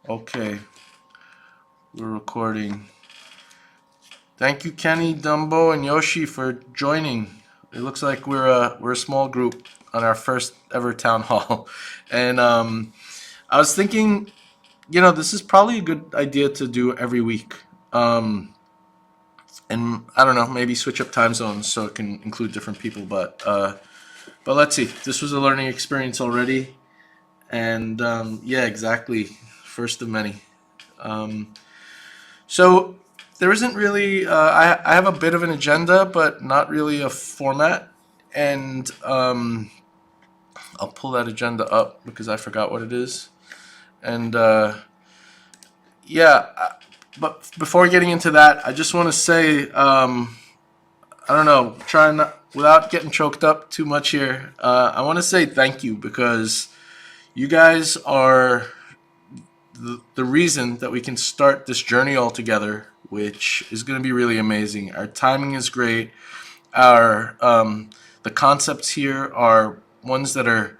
Okay, we're recording. Thank you, Kenny, Dumbo, and Yoshi for joining. It looks like we're a small group on our first ever town hall, and I was thinking, this is probably a good idea to do every week. And I don't know, maybe switch up time zones so it can include different people. But let's see. This was a learning experience already, and yeah, exactly, first of many. Um, So there isn't really. I have a bit of an agenda, but not really a format. And I'll pull that agenda up because I forgot what it is. And yeah, but before getting into that, I just want to say, I don't know, trying not, without getting choked up too much here. I want to say thank you because you guys are the reason that we can start this journey all together, which is going to be really amazing. Our timing is great. Our the concepts here are ones that are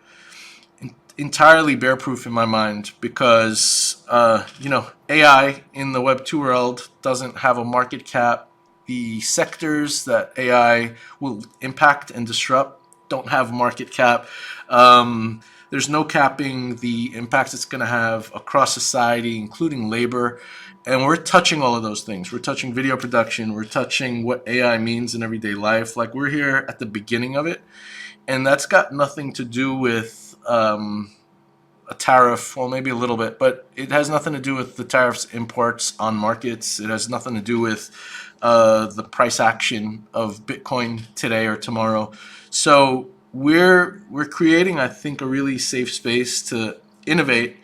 entirely bear proof in my mind because AI in the Web 2 world doesn't have a market cap. The sectors that AI will impact and disrupt don't have market cap. There's no capping the impacts it's going to have across society, including labor. And we're touching all of those things. We're touching video production. We're touching what AI means in everyday life. Like, we're here at the beginning of it. And that's got nothing to do with a tariff, well, maybe a little bit, but it has nothing to do with the tariffs imports on markets. It has nothing to do with the price action of Bitcoin today or tomorrow. So we're creating, I think, a really safe space to innovate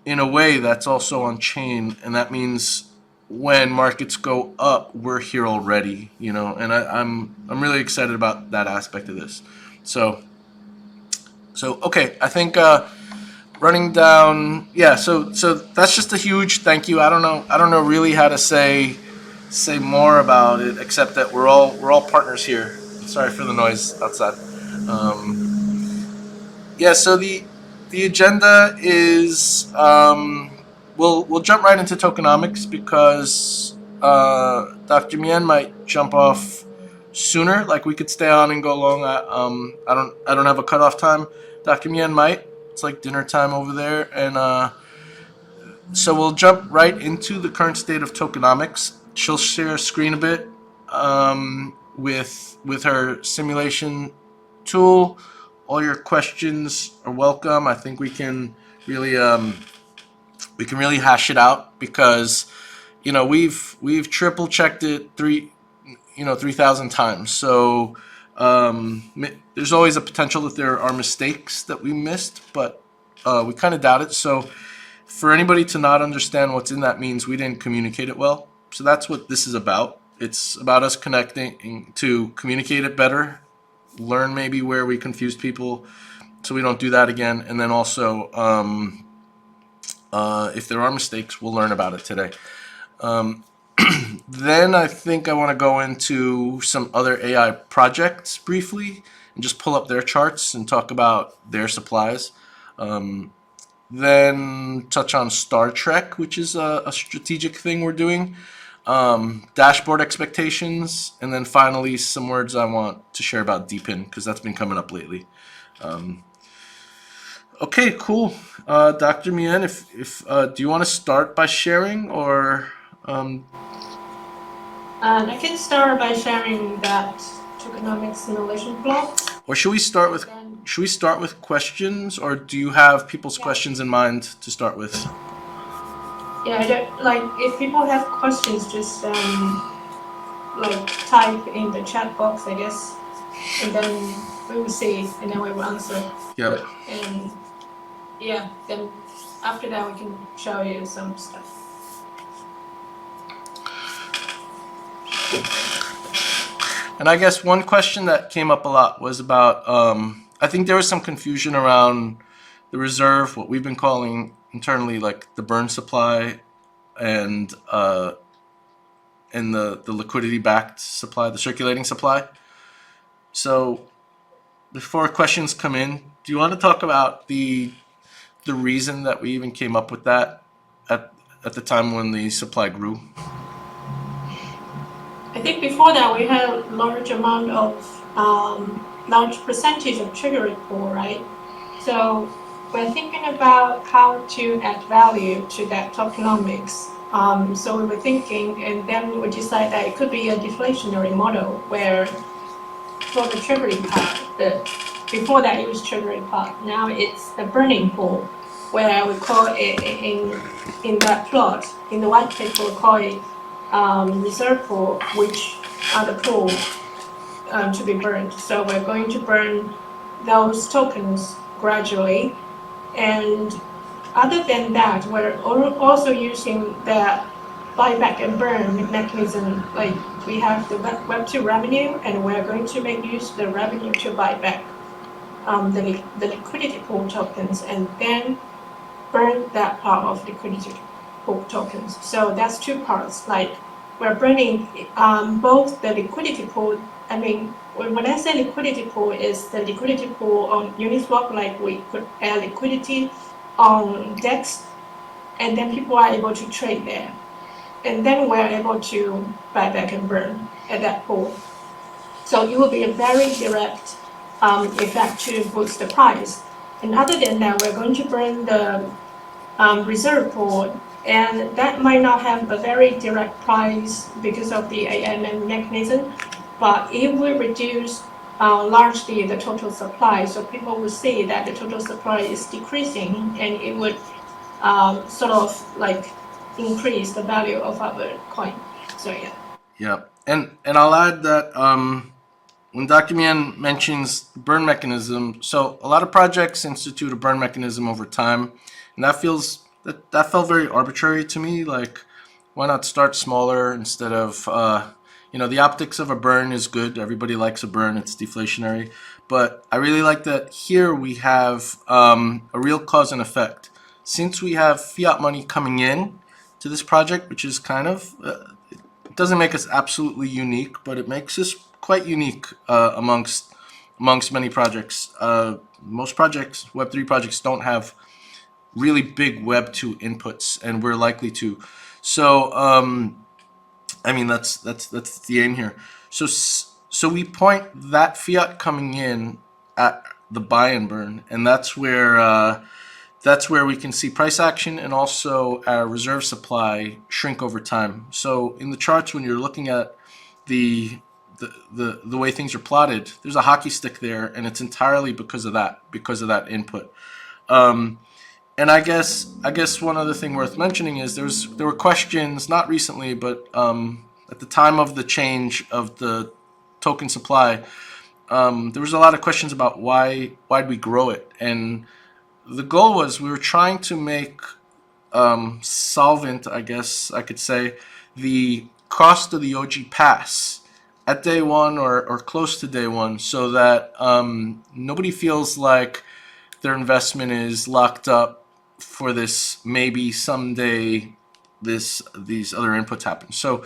in a way that's also on chain, and that means when markets go up, we're here already, and I'm really excited about that aspect of this. So okay, I think running down, yeah. So that's just a huge thank you. I don't know really how to say more about it except that we're all partners here. Sorry for the noise outside. Yeah. So the agenda is we'll jump right into tokenomics because Dr.Mien might jump off sooner. Like, we could stay on and go long. I don't have a cutoff time. Dr.Mien might. It's like dinner time over there, and so we'll jump right into the current state of tokenomics. She'll share a screen a bit with her simulation tool. All your questions are welcome. I think we can really hash it out because we've triple checked it 3,000 times. So there's always a potential that there are mistakes that we missed, but we kind of doubt it. So for anybody to not understand what's in that means we didn't communicate it well. So that's what this is about. It's about us connecting to communicate it better, learn maybe where we confused people so we don't do that again, and then also if there are mistakes, we'll learn about it today. Then I think I want to go into some other AI projects briefly and just pull up their charts and talk about their supplies. Then touch on Star Trek, which is a strategic thing we're doing, dashboard expectations, and then finally some words I want to share about Deepin because that's been coming up lately. Okay, cool. Dr. Mien, if do you want to start by sharing, or I can start by sharing that tokenomics simulation plot. or should we start with questions, or do you have people's questions in mind to start with? Yeah, if people have questions, just type in the chat box, I guess, and then we will see, and then we will answer. Yep. And yeah, then after that we can show you some stuff. And I guess one question that came up a lot was about, I think there was some confusion around the reserve, what we've been calling internally like the burn supply, and the liquidity backed supply, the circulating supply. So before questions come in, do you want to talk about the reason that we even came up with that, at the time when the supply grew? I think before that we had large amount of large percentage of trigger pool, right? So we're thinking about how to add value to that tokenomics. So we were thinking, and then we decided that it could be a deflationary model where for the triggering part, before that it was triggering part. Now it's the burning pool, where we call it in that plot in the white paper we call it reserve pool, which are the pool to be burned. So we're going to burn those tokens gradually, and other than that, we're also using the buyback and burn mechanism. Like we have the Web2 revenue, and we're going to make use of the revenue to buy back the liquidity pool tokens, and then burn that part of liquidity pool tokens. So that's two parts. Like we're burning both the liquidity pool. I mean, when I say liquidity pool, is the liquidity pool on Uniswap, like we could add liquidity on DEX, and then people are able to trade there. And then we're able to buy back and burn at that pool. So it will be a very direct effect to boost the price. And other than that, we're going to burn the reserve pool, and that might not have a very direct price because of the AMM mechanism, but it will reduce largely the total supply. So people will see that the total supply is decreasing, and it would sort of like increase the value of our coin. So yeah. Yeah, and I'll add that when Dr. Mien mentions burn mechanism, so a lot of projects institute a burn mechanism over time, and that felt very arbitrary to me. Like, why not start smaller instead of the optics of a burn is good. Everybody likes a burn. It's deflationary, but I really like that here we have a real cause and effect. Since we have fiat money coming in to this project, which is kind of it doesn't make us absolutely unique, but it makes us quite unique amongst many projects. Most projects, Web3 projects, don't have really big Web2 inputs, and we're likely to. So, I mean, that's the aim here. So we point that fiat coming in at the buy and burn, and that's where we can see price action and also our reserve supply shrink over time. So in the charts, when you're looking at the way things are plotted, there's a hockey stick there, and it's entirely because of that input. And I guess one other thing worth mentioning is there were questions, not recently, but at the time of the change of the token supply, there was a lot of questions about why'd we grow it, and the goal was we were trying to make solvent, I guess I could say, the cost of the OG pass at day one or close to day one, so that nobody feels like their investment is locked up for this, maybe someday these other inputs happen. So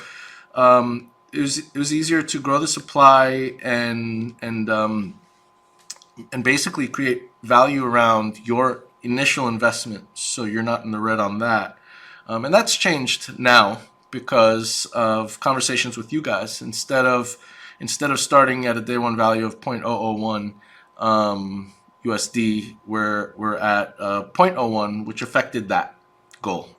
it was easier to grow the supply and basically create value around your initial investment, so you're not in the red on that. And that's changed now because of conversations with you guys. Instead of starting at a day one value of 0.001 USD, we're at 0.01, which affected that goal.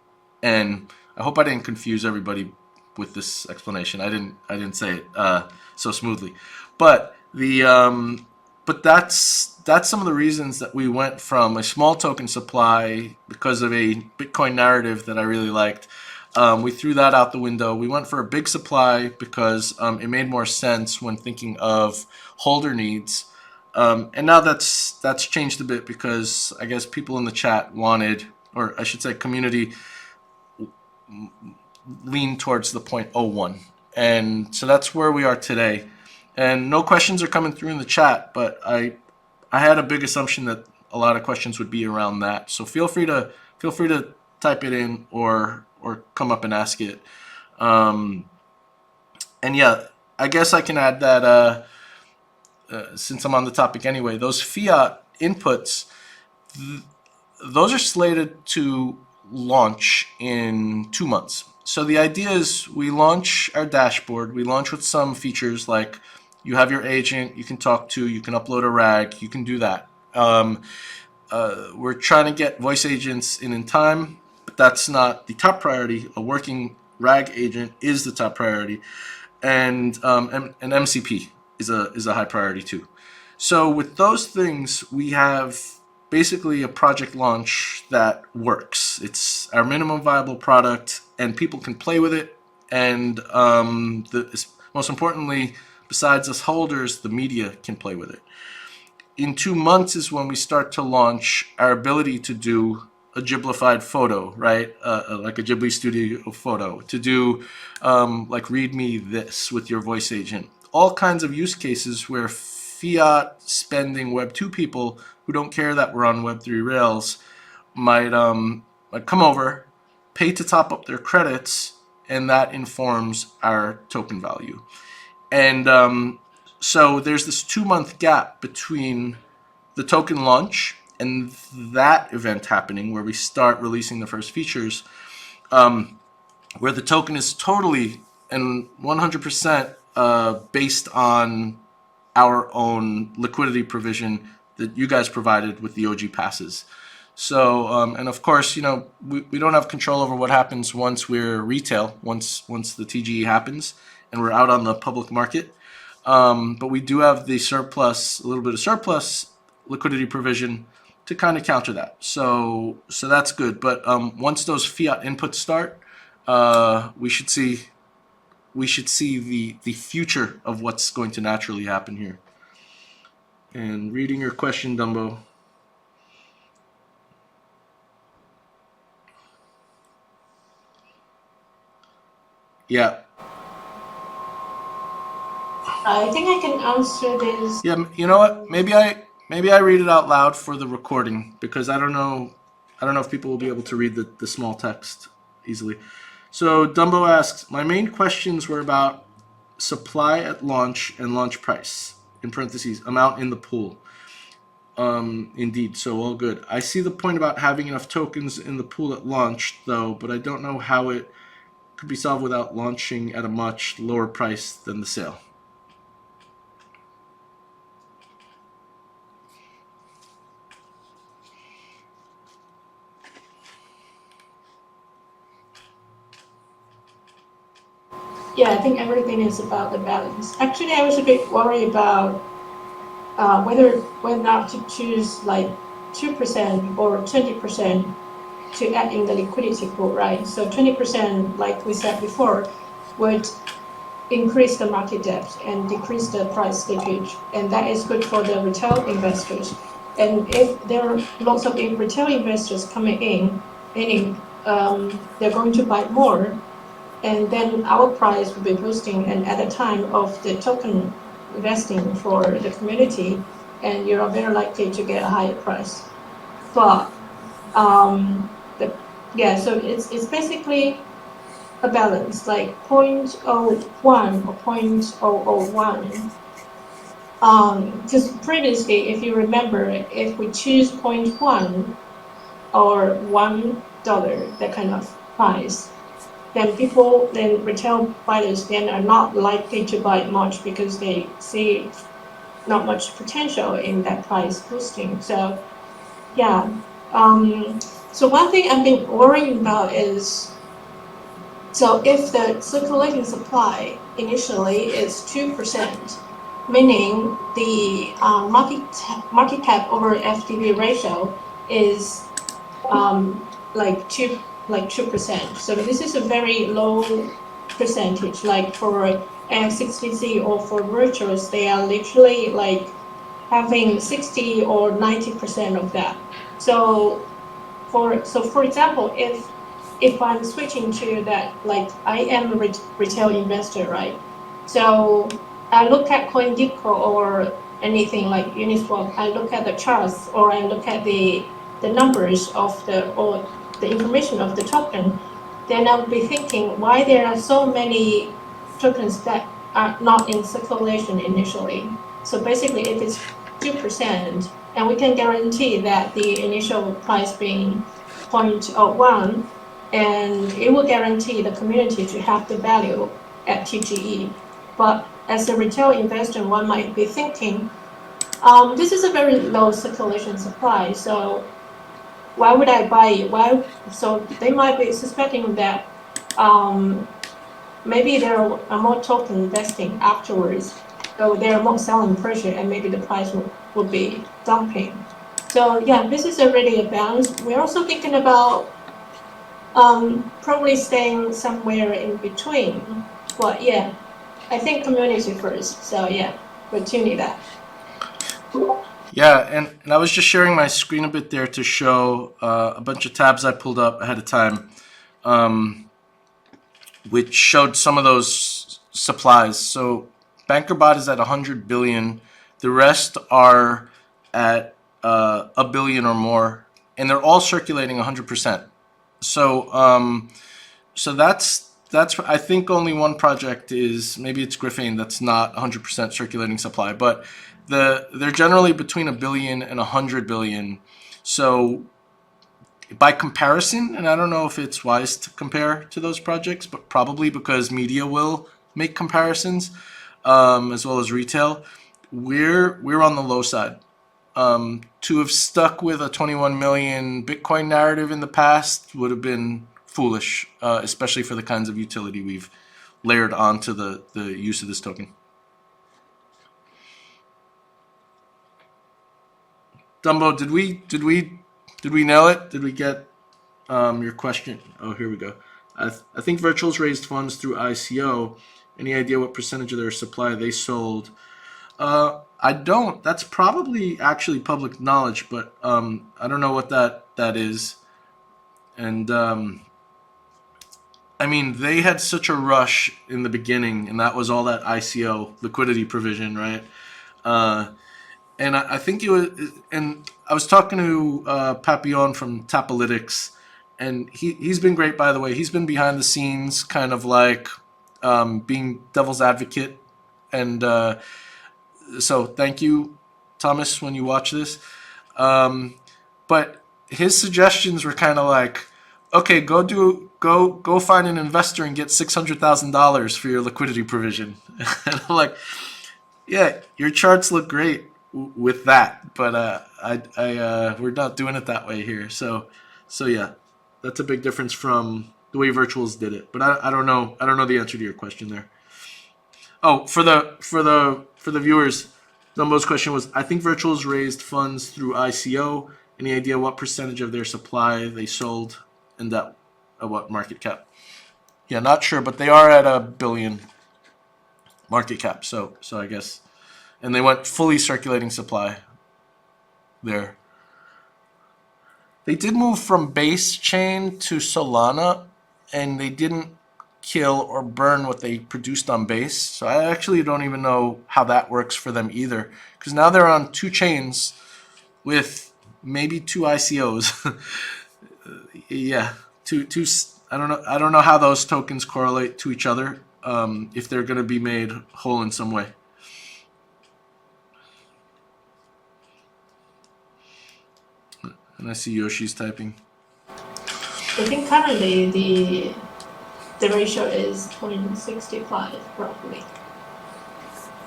And I hope I didn't confuse everybody with this explanation. I didn't say it so smoothly, but that's some of the reasons that we went from a small token supply because of a Bitcoin narrative that I really liked. We threw that out the window. We went for a big supply because it made more sense when thinking of holder needs. And now that's changed a bit because I guess people in the chat wanted, or I should say community, lean towards the 0.01. And so that's where we are today. And no questions are coming through in the chat, but I had a big assumption that a lot of questions would be around that. So feel free to type it in or come up and ask it. And yeah, I guess I can add that since I'm on the topic anyway, those fiat inputs, those are slated to launch in 2 months. So the idea is we launch our dashboard. We launch with some features like you have your agent you can talk to, you can upload a RAG, you can do that. We're trying to get voice agents in time, but that's not the top priority. A working RAG agent is the top priority, and an MCP is a high priority too. So with those things, we have basically a project launch that works. It's our minimum viable product, and people can play with it. And most importantly, besides us holders, the media can play with it. In 2 months is when we start to launch our ability to do a Ghiblified photo, right? Like a Ghibli Studio photo, to do like read me this with your voice agent. All kinds of use cases where fiat spending Web 2 people who don't care that we're on Web 3 Rails might come over, pay to top up their credits, and that informs our token value. And so there's this 2-month gap between the token launch and that event happening where we start releasing the first features, where the token is totally and 100% based on our own liquidity provision that you guys provided with the OG passes. So, and of course, we don't have control over what happens once we're retail, once the TGE happens and we're out on the public market. But we do have the surplus, a little bit of surplus liquidity provision to kind of counter that. So that's good. But once those fiat inputs start, we should see the future of what's going to naturally happen here. And reading your question, Dumbo. Yeah. I think I can answer this. Yeah, you know what? Maybe I read it out loud for the recording, because I don't know if people will be able to read the small text easily. So Dumbo asks, my main questions were about supply at launch and launch price, in parentheses, amount in the pool. Indeed, so all good. I see the point about having enough tokens in the pool at launch, though, but I don't know how it could be solved without launching at a much lower price than the sale. Yeah, I think everything is about the balance. Actually, I was a bit worried about whether or not to choose like 2% or 20% to add in the liquidity pool, right? So 20%, like we said before, would increase the market depth and decrease the price slippage, and that is good for the retail investors. And if there are lots of retail investors coming in, meaning they're going to buy more, and then our price will be boosting, and at the time of the token investing for the community, and you're very likely to get a higher price. But so it's basically a balance, like 0.01 or 0.001. Because previously, if you remember, if we choose 0.1 or $1, that kind of price, then retail buyers then are not likely to buy much because they see not much potential in that price boosting. So yeah. So one thing I've been worrying about is, so if the circulating supply initially is 2%, meaning the market cap over FTV ratio is like 2%. So this is a very low percentage. Like for AF60Z or for virtuals, they are literally like having 60 or 90% of that. So for example, if I'm switching to that, like I am a retail investor, right? So I look at CoinGecko or anything like Uniswap. I look at the charts, or I look at the numbers of the information of the token. Then I'll be thinking why there are so many tokens that are not in circulation initially. So basically, if it's 2%, and we can guarantee that the initial price being 0.01, and it will guarantee the community to have the value at TGE. But as a retail investor, one might be thinking, this is a very low circulation supply, so why would I buy it? Why? So they might be suspecting that maybe there are more token vesting afterwards, so there are more selling pressure, and maybe the price would be dumping. So yeah, this is already a balance. We're also thinking about probably staying somewhere in between. But yeah, I think community first. So yeah, we're tuning that. Yeah, and I was just sharing my screen a bit there to show a bunch of tabs I pulled up ahead of time, which showed some of those supplies. So BankerBot is at 100 billion. The rest are at a billion or more, and they're all circulating 100%. So that's I think only one project is, maybe it's Griffin, that's not 100% circulating supply, but they're generally between a billion and 100 billion. So by comparison, and I don't know if it's wise to compare to those projects, but probably because media will make comparisons, as well as retail, we're on the low side. To have stuck with a 21 million Bitcoin narrative in the past would have been foolish, especially for the kinds of utility we've layered onto the use of this token. Dumbo, did we nail it? Did we get your question? Oh, here we go. I think Virtuals raised funds through ICO. Any idea what percentage of their supply they sold? I don't. That's probably actually public knowledge, but I don't know what that is. And I mean, they had such a rush in the beginning, and that was all that ICO liquidity provision, right? And I think it was, and I was talking to Papillon from Tapalytics, and he's been great, by the way. He's been behind the scenes, kind of like being devil's advocate. And so thank you, Thomas, when you watch this. But his suggestions were kind of like, okay, go find an investor and get $600,000 for your liquidity provision. And I'm like, yeah, your charts look great with that, but we're not doing it that way here. So yeah, that's a big difference from the way Virtuals did it. But I don't know the answer to your question there. Oh, for the viewers, Dumbo's question was, I think Virtuals raised funds through ICO. Any idea what percentage of their supply they sold, and at what market cap? Yeah, not sure, but they are at a billion market cap. So I guess. And they went fully circulating supply there. They did move from base chain to Solana, and they didn't kill or burn what they produced on base. So I actually don't even know how that works for them either, because now they're on two chains with maybe two ICOs. Yeah, two. I don't know how those tokens correlate to each other, if they're going to be made whole in some way. And I see Yoshi's typing. I think currently the ratio is 0.65 roughly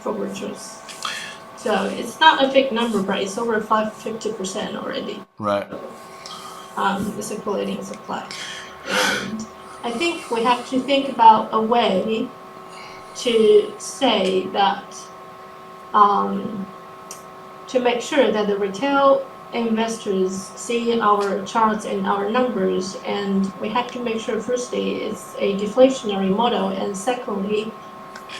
for Virtuals. So it's not a big number, but it's over 50% already. Right. The circulating supply. And I think we have to think about a way to say that, to make sure that the retail investors see our charts and our numbers, and we have to make sure firstly it's a deflationary model, and secondly,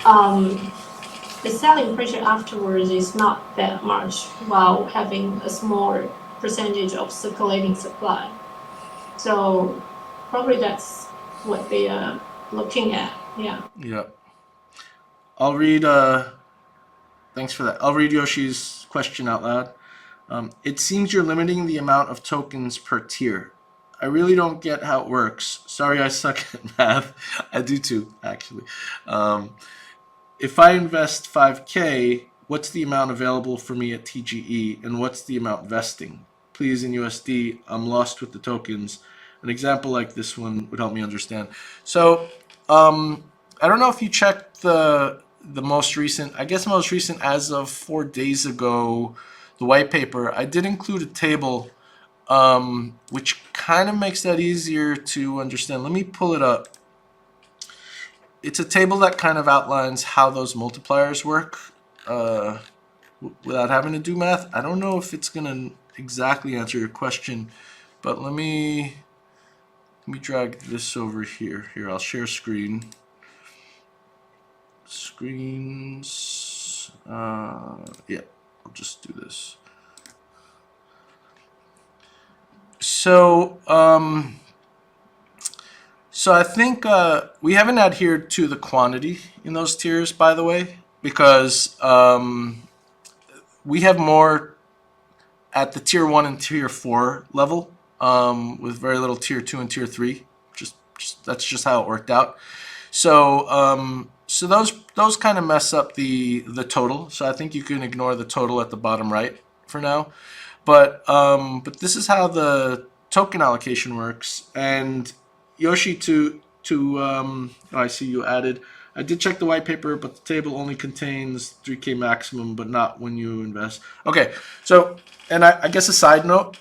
the selling pressure afterwards is not that much while having a small percentage of circulating supply. So probably that's what they are looking at. Yeah. I'll read thanks for that. I'll read Yoshi's question out loud. It seems you're limiting the amount of tokens per tier. I really don't get how it works. Sorry, I suck at math. I do too, actually. If I invest 5K, what's the amount available for me at TGE, and what's the amount vesting? Please, in USD, I'm lost with the tokens. An example like this one would help me understand. So I don't know if you checked the most recent, I guess most recent as of 4 days ago, the white paper. I did include a table which kind of makes that easier to understand. Let me pull it up. It's a table that kind of outlines how those multipliers work without having to do math. I don't know if it's going to exactly answer your question, but let me drag this over here. Here, I'll share screen. Screens. Yeah, I'll just do this. So, so I think we haven't adhered to the quantity in those tiers, by the way, because we have more at the tier 1 and tier 4 level, with very little tier 2 and tier 3. Just that's just how it worked out. So so those kind of mess up the total. So I think you can ignore the total at the bottom right for now. But this is how the token allocation works. And Yoshi, oh, I see you added. I did check the white paper, but the table only contains 3K maximum, but not when you invest. Okay, so, and I guess a side note,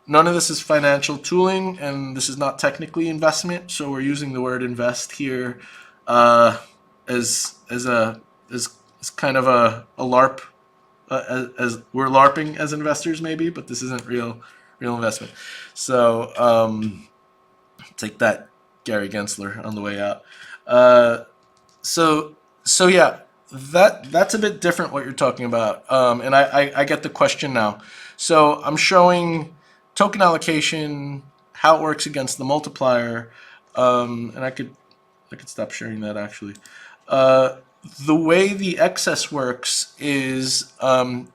none of this is financial tooling, and this is not technically investment. So we're using the word invest here as kind of a LARP, as we're LARPing as investors maybe, but this isn't real investment. So take that, Gary Gensler, on the way out. So yeah, that's a bit different what you're talking about, and I get the question now. So I'm showing token allocation, how it works against the multiplier, and I could stop sharing that actually. The way the excess works is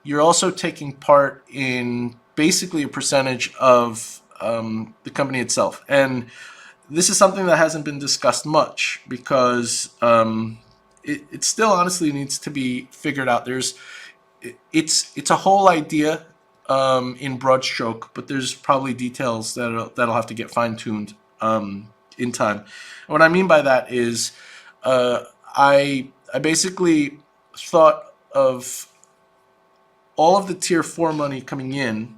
you're also taking part in basically a percentage of the company itself, and this is something that hasn't been discussed much because it still honestly needs to be figured out. It's a whole idea in broad stroke, but there's probably details that'll have to get fine-tuned in time. And what I mean by that is I basically thought of all of the tier 4 money coming in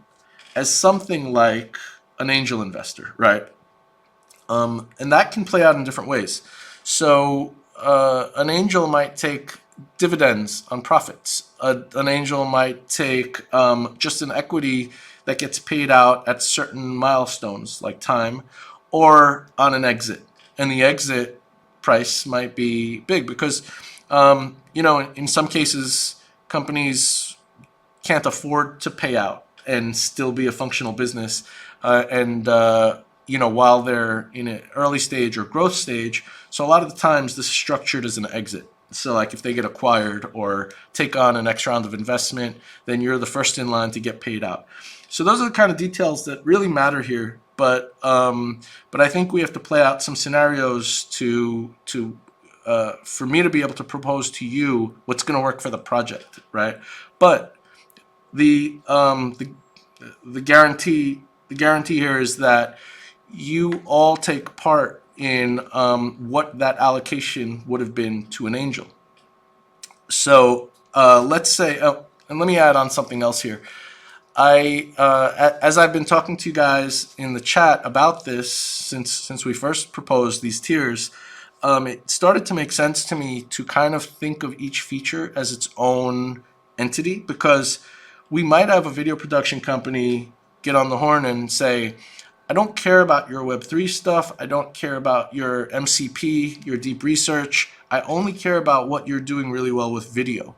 as something like an angel investor, right? And that can play out in different ways. So an angel might take dividends on profits. An angel might take just an equity that gets paid out at certain milestones like time, or on an exit. And the exit price might be big because, in some cases, companies can't afford to pay out and still be a functional business. While they're in an early stage or growth stage. So a lot of the times this is structured as an exit. So like if they get acquired or take on an next round of investment, then you're the first in line to get paid out. So those are the kind of details that really matter here. But I think we have to play out some scenarios for me to be able to propose to you what's going to work for the project, right? But the guarantee here is that you all take part in what that allocation would have been to an angel. So let's say, and let me add on something else here. As I've been talking to you guys in the chat about this since we first proposed these tiers, it started to make sense to me to kind of think of each feature as its own entity, because we might have a video production company get on the horn and say, I don't care about your Web3 stuff. I don't care about your MCP, your deep research. I only care about what you're doing really well with video.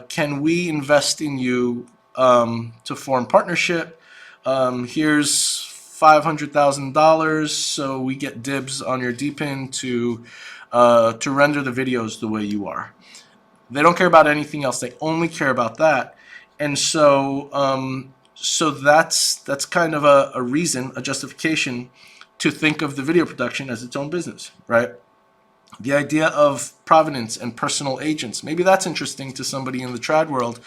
Can we invest in you to form partnership? Here's $500,000, so we get dibs on your DPIN to render the videos the way you are. They don't care about anything else. They only care about that. And so so that's kind of a reason, a justification to think of the video production as its own business, right? The idea of provenance and personal agents, maybe that's interesting to somebody in the trad world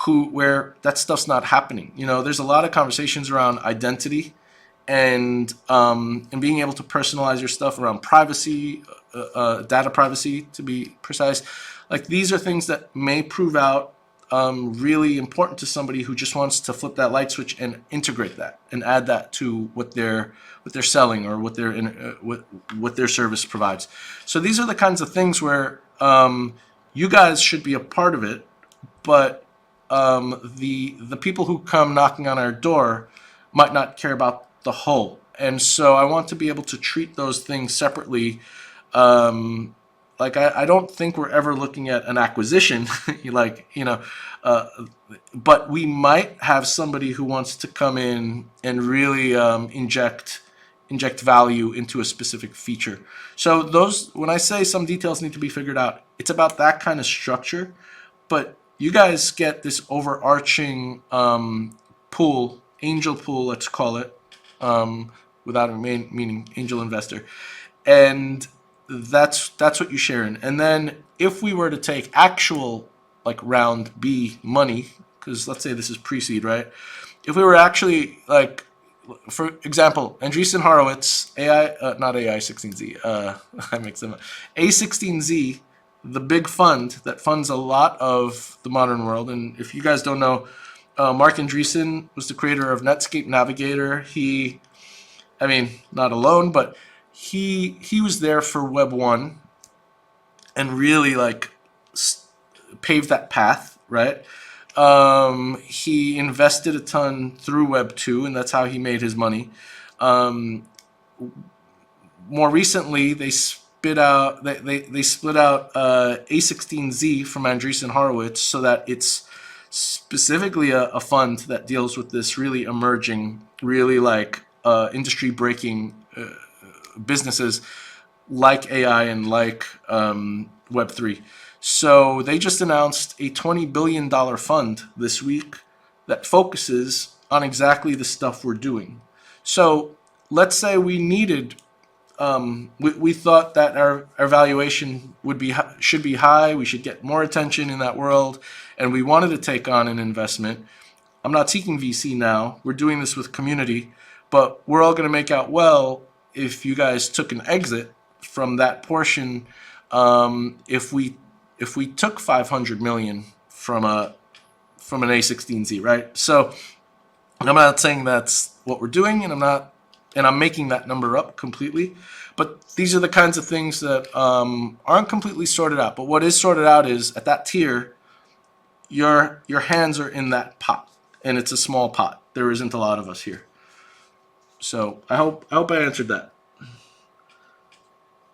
where that stuff's not happening. There's a lot of conversations around identity and being able to personalize your stuff around privacy, data privacy to be precise. Like these are things that may prove out really important to somebody who just wants to flip that light switch and integrate that and add that to what they're selling or what their service provides. So these are the kinds of things where you guys should be a part of it, but the people who come knocking on our door might not care about the whole. And so I want to be able to treat those things separately. Like I don't think we're ever looking at an acquisition, like, but we might have somebody who wants to come in and really inject value into a specific feature. So those, when I say some details need to be figured out, it's about that kind of structure. But you guys get this overarching pool, angel pool, let's call it, without meaning angel investor, and that's what you share in. And then if we were to take actual like round B money, because let's say this is pre-seed, right? If we were actually like, for example, Andreessen Horowitz, not AI16Z, I mix them up, A16Z, the big fund that funds a lot of the modern world. And if you guys don't know, Mark Andreessen was the creator of Netscape Navigator. Not alone, but he was there for Web 1 and really like paved that path, right? He invested a ton through Web 2, and that's how he made his money. More recently, they split out A16Z from Andreessen Horowitz so that it's specifically a fund that deals with this really emerging, really like industry breaking businesses like AI and like Web3. So they just announced a $20 billion fund this week that focuses on exactly the stuff we're doing. So let's say we needed, we thought that our valuation should be high, we should get more attention in that world, and we wanted to take on an investment. I'm not seeking VC now, we're doing this with community, but we're all going to make out well if you guys took an exit from that portion. If we took 500 million from an A16Z, right? So, and I'm not saying that's what we're doing, and I'm making that number up completely, but these are the kinds of things that aren't completely sorted out. But what is sorted out is at that tier, your hands are in that pot, and it's a small pot. There isn't a lot of us here. So I hope I answered that.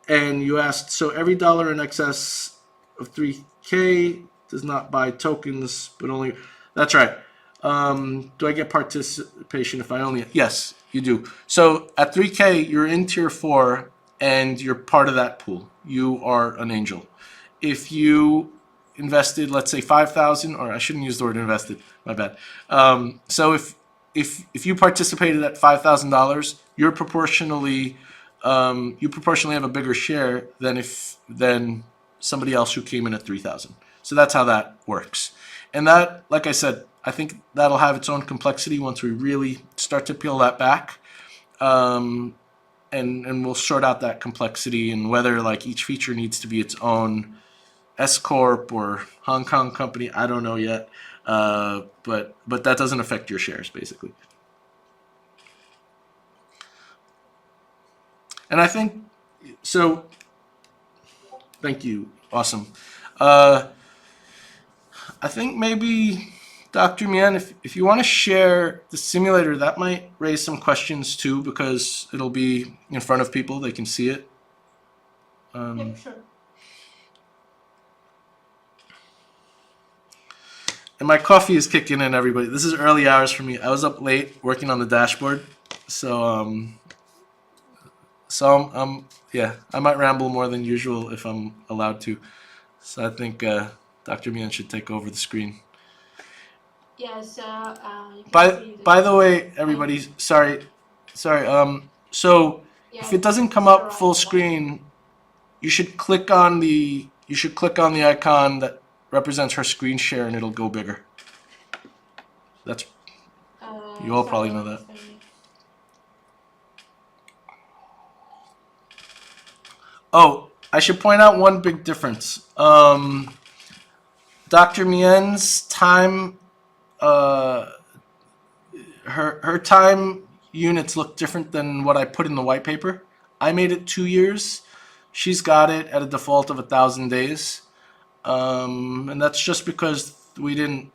And you asked, so every dollar in excess of 3K does not buy tokens, but only, that's right. Do I get participation if I only, yes, you do. So at 3K, you're in tier 4 and you're part of that pool. You are an angel. If you invested, let's say 5,000, or I shouldn't use the word invested, my bad. So if you participated at $5,000, you proportionally have a bigger share than somebody else who came in at 3,000. So that's how that works. And that, like I said, I think that'll have its own complexity once we really start to peel that back. And we'll sort out that complexity and whether like each feature needs to be its own S Corp or Hong Kong company. I don't know yet. But that doesn't affect your shares, basically. And I think, so, thank you, awesome. I think maybe, Dr. Mien, if you want to share the simulator, that might raise some questions too, because it'll be in front of people, they can see it. Yeah, sure. And my coffee is kicking in, everybody. This is early hours for me. I was up late working on the dashboard, so yeah, I might ramble more than usual if I'm allowed to. So I think Dr. Mien should take over the screen. Yeah, so by the way, everybody, sorry. So if it doesn't come up full screen, you should click on the icon that represents her screen share, and it'll go bigger. That's you all probably know that. Oh, I should point out one big difference. Dr.Mien's time, uh, her time units look different than what I put in the white paper. I made it 2 years. She's got it at a default of 1,000 days, and that's just because we didn't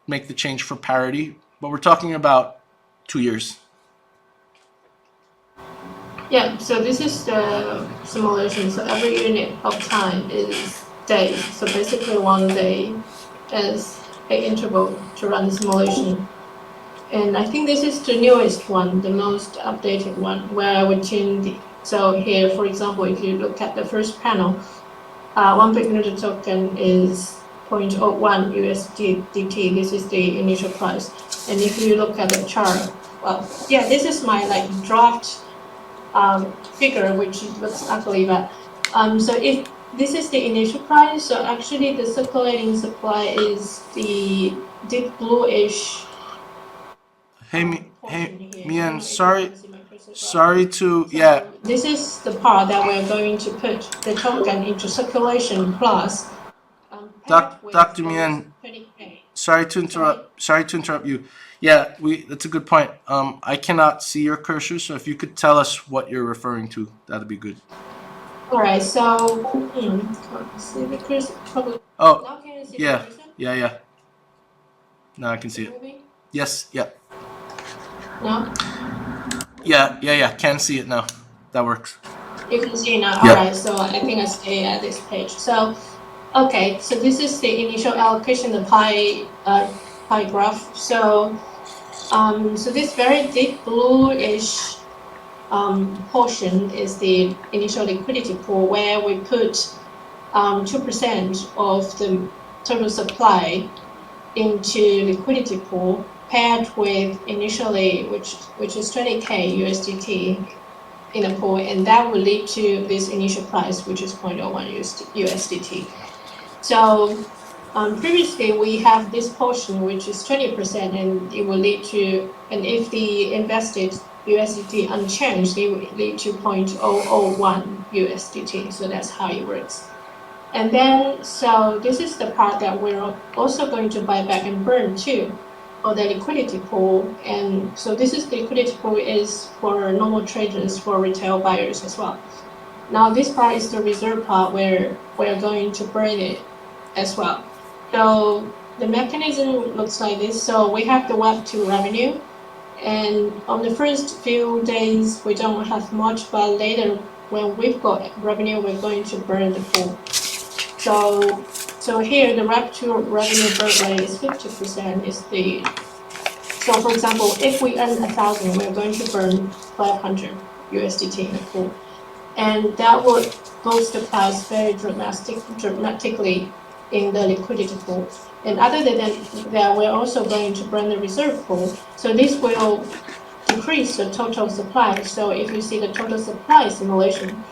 make the change for parity. But we're talking about 2 years. Yeah, so this is the simulation. So every unit of time is days. So basically 1 day is an interval to run the simulation. And I think this is the newest one, the most updated one, where I would change the, so here, for example, if you look at the first panel, one Bignoodle token is 0.01 USDT. This is the initial price. And if you look at the chart, well, yeah, this is my like draft figure, which looks ugly, but so if this is the initial price, so actually the circulating supply is the deep bluish. Hey, portion here. I don't know Mian, if you sorry, can see my cursor sorry to, So yeah, this is the part that we're going to put the token into circulation plus paired with Dr. those Mien, 30K. sorry to interrupt. Sorry to interrupt you. Yeah, that's a good point. I cannot see your cursor, so if you could tell us what you're referring to, that'd be good. All right, so can't see the cursor. Probably. Oh, Now can you see yeah, the cursor? yeah. Now I can see it. Moving? Yes, yeah, No? yeah. Can see it now. That works. You can see now. Yeah. All right, so I think I stay at this page. So, okay, so this is the initial allocation, the pie graph. So, so this very deep bluish portion is the initial liquidity pool where we put 2% of the total supply into liquidity pool paired with initially, which is 20K USDT in a pool, and that will lead to this initial price, which is 0.01 USDT. So previously we have this portion, which is 20%, and it will lead to, and if the invested USDT unchanged, it will lead to 0.001 USDT. So that's how it works. And then, so this is the part that we're also going to buy back and burn too, or the liquidity pool. And so this is the liquidity pool is for normal traders, for retail buyers as well. Now this part is the reserve part where we're going to burn it as well. So the mechanism looks like this. So we have the Web2 revenue, and on the first few days we don't have much, but later when we've got revenue, we're going to burn the pool. So here the Web2 revenue burn rate is 50%. Is the so for example, if we earn 1,000, we're going to burn 500 USDT in the pool, and that would boost the price very dramatically in the liquidity pool. And other than that, we're also going to burn the reserve pool. So this will decrease the total supply. So if you see the total supply simulation,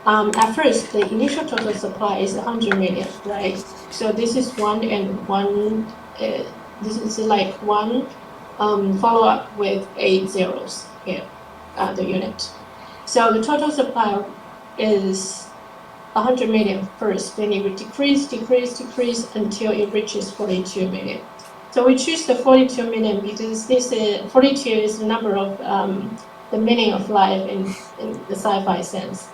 at first the initial total supply is 100 million, right? So this is one and one. This is like one follow up with 8 zeros here, the unit. So the total supply is 100 million first, then it will decrease until it reaches 42 million. So we choose the 42 million because this 42 is the number of the meaning of life in the sci-fi sense.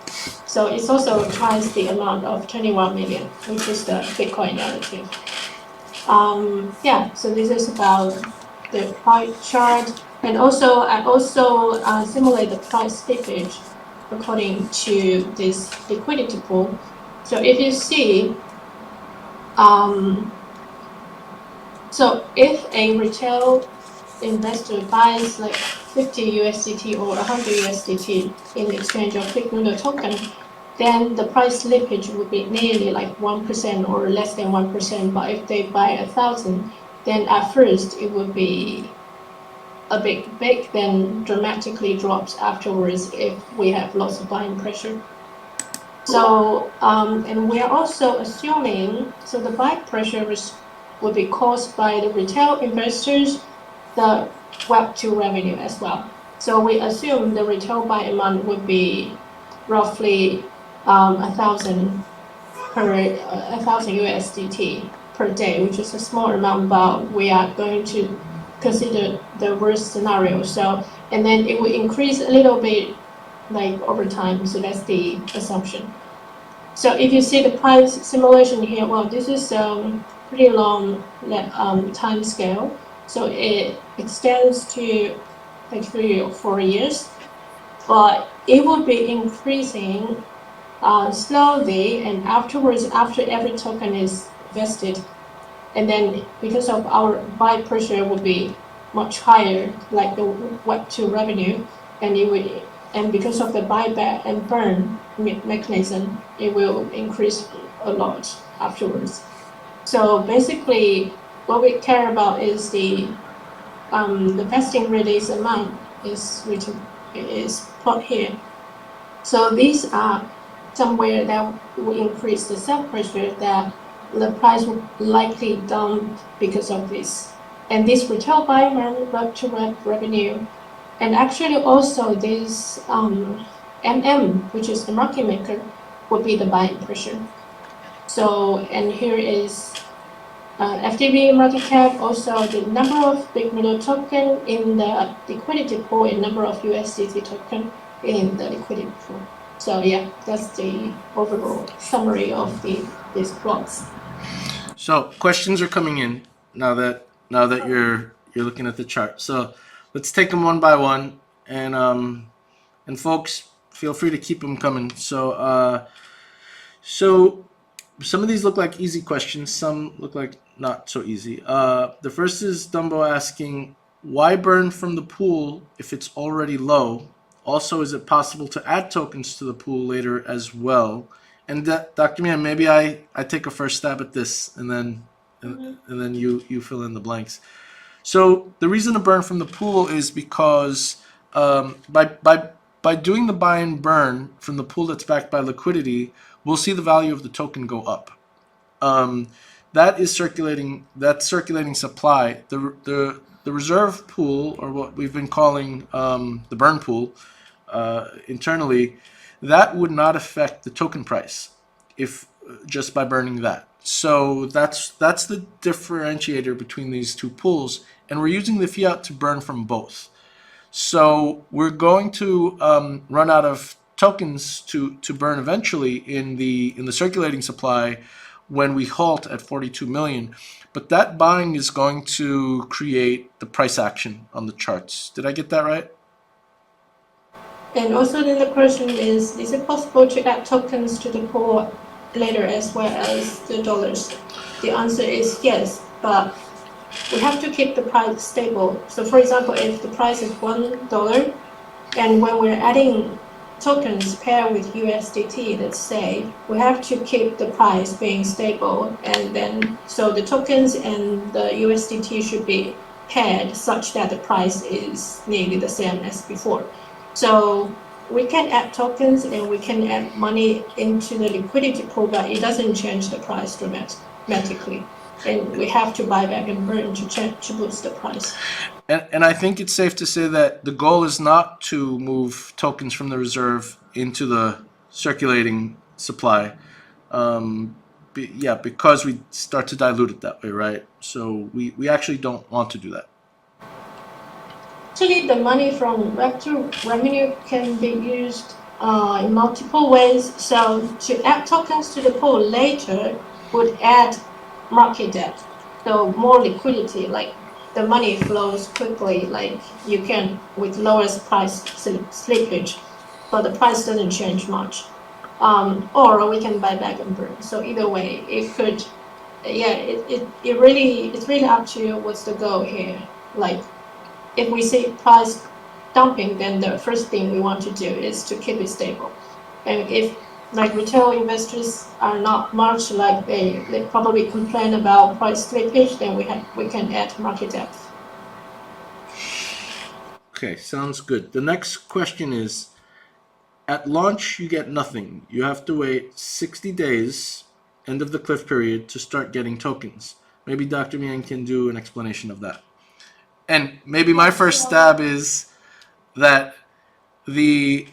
So it's also twice the amount of 21 million, which is the Bitcoin narrative. Yeah, so this is about the pie chart, and also I also simulate the price slippage according to this liquidity pool. So if you see, so if a retail investor buys like 50 USDT or 100 USDT in exchange of Bignoodle token, then the price slippage would be nearly like 1% or less than 1%. But if they buy 1,000, then at first it would be a big, then dramatically drops afterwards if we have lots of buying pressure. So, and we are also assuming, so the buying pressure will be caused by the retail investors, the Web2 revenue as well. So we assume the retail buy amount would be roughly 1,000 per 1,000 USDT per day, which is a small amount, but we are going to consider the worst scenario. So, and then it will increase a little bit like over time. So that's the assumption. So if you see the price simulation here, well, this is pretty long time scale. So it extends to like 3 or 4 years, but it will be increasing slowly, and afterwards, after every token is vested, and then because of our buy pressure will be much higher, like the Web2 revenue, and it will, and because of the buyback and burn mechanism, it will increase a lot afterwards. So basically, what we care about is the vesting release amount is plot here. So these are somewhere that will increase the sell pressure, that the price will likely down because of this. And this retail buying to revenue, and actually also this MM, which is the market maker, would be the buying pressure. So, and here is FTB market cap, also the number of Bignoodle token in the liquidity pool, and number of USDT token in the liquidity pool. So yeah, that's the overall summary of these plots. So questions are coming in now that you're looking at the chart. So let's take them one by one, and folks, feel free to keep them coming. So some of these look like easy questions. Some look like not so easy. The first is Dumbo asking, why burn from the pool if it's already low? Also, is it possible to add tokens to the pool later as well? And Dr. Mien, maybe I take a first stab at this, and then you fill in the blanks. So the reason to burn from the pool is because by doing the buy and burn from the pool that's backed by liquidity, we'll see the value of the token go up. That is circulating. That's circulating supply. The reserve pool, or what we've been calling the burn pool internally, that would not affect the token price if just by burning that. So that's the differentiator between these two pools, and we're using the fiat to burn from both. So we're going to run out of tokens to burn eventually in the circulating supply when we halt at 42 million. But that buying is going to create the price action on the charts. Did I get that right? And also then the question is it possible to add tokens to the pool later as well as the dollars? The answer is yes, but we have to keep the price stable. So for example, if the price is $1, and when we're adding tokens paired with USDT, let's say, we have to keep the price being stable, and then so the tokens and the USDT should be paired such that the price is nearly the same as before. So we can add tokens and we can add money into the liquidity pool, but it doesn't change the price dramatically. And we have to buy back and burn to boost the price. And I think it's safe to say that the goal is not to move tokens from the reserve into the circulating supply. Because we start to dilute it that way, right? So we actually don't want to do that. Actually, the money from Web2 revenue can be used in multiple ways. So to add tokens to the pool later would add market depth, so more liquidity, like the money flows quickly, like you can with lowest price slippage, but the price doesn't change much. Or we can buy back and burn. So either way, it could, it's really up to you what's the goal here. Like if we see price dumping, then the first thing we want to do is to keep it stable. And if like retail investors are not much, like they probably complain about price slippage, then we can add market depth. Okay, sounds good. The next question is, at launch you get nothing. You have to wait 60 days, end of the cliff period, to start getting tokens. Maybe Dr. Mien can do an explanation of that. And maybe my first stab is that the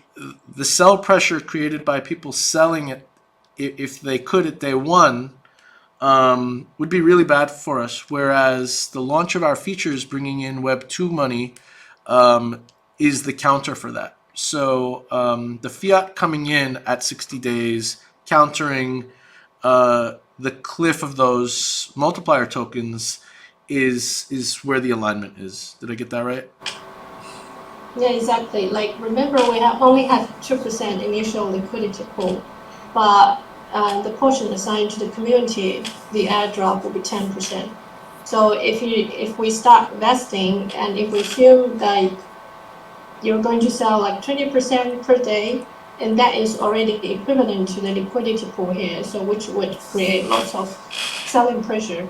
the sell pressure created by people selling it, if they could at day one, would be really bad for us. Whereas the launch of our features bringing in Web 2 money is the counter for that. So the fiat coming in at 60 days, countering the cliff of those multiplier tokens is where the alignment is. Did I get that right? Yeah, exactly. Like, remember, we only have 2% initial liquidity pool, but the portion assigned to the community, the airdrop will be 10%. So if we start vesting, and if we assume like you're going to sell like 20% per day, and that is already equivalent to the liquidity pool here, so which would create lots of selling pressure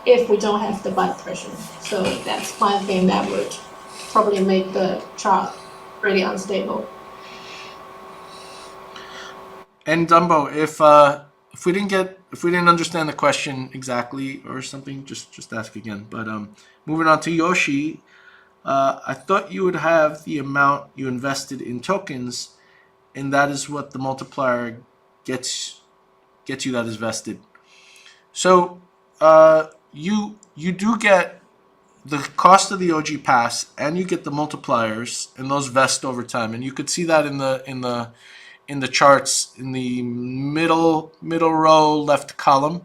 if we don't have the buy pressure. So that's one thing that would probably make the chart really unstable. And Dumbo, if we didn't understand the question exactly or something, just ask again. But moving on to Yoshi, I thought you would have the amount you invested in tokens, and that is what the multiplier gets you that is vested. So you do get the cost of the OG pass, and you get the multipliers, and those vest over time. And you could see that in the charts in the middle row left column.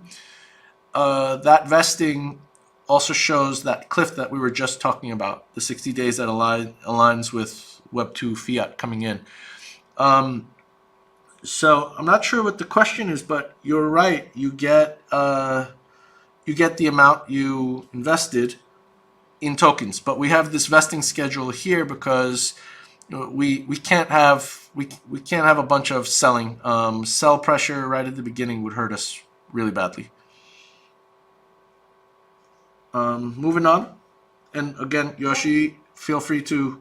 That vesting also shows that cliff that we were just talking about, the 60 days that aligns with Web 2 fiat coming in. So I'm not sure what the question is, but you're right. You get the amount you invested in tokens, but we have this vesting schedule here because we can't have a bunch of selling. Sell pressure right at the beginning would hurt us really badly. Moving on, and again, Yoshi, feel free to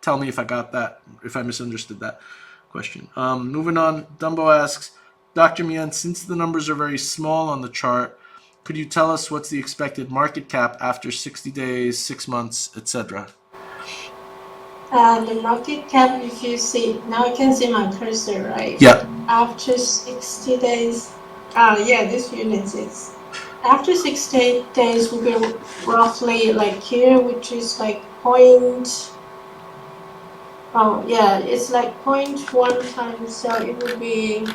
tell me if I misunderstood that question. Moving on, Dumbo asks, Dr.Mien, since the numbers are very small on the chart, could you tell us what's the expected market cap after 60 days, 6 months, etc.? The market cap, if you see, now you can see my cursor, right? Yeah. After 60 days, this unit is, after 60 days will be roughly like here, which is like it's like 0.1 times, so it would be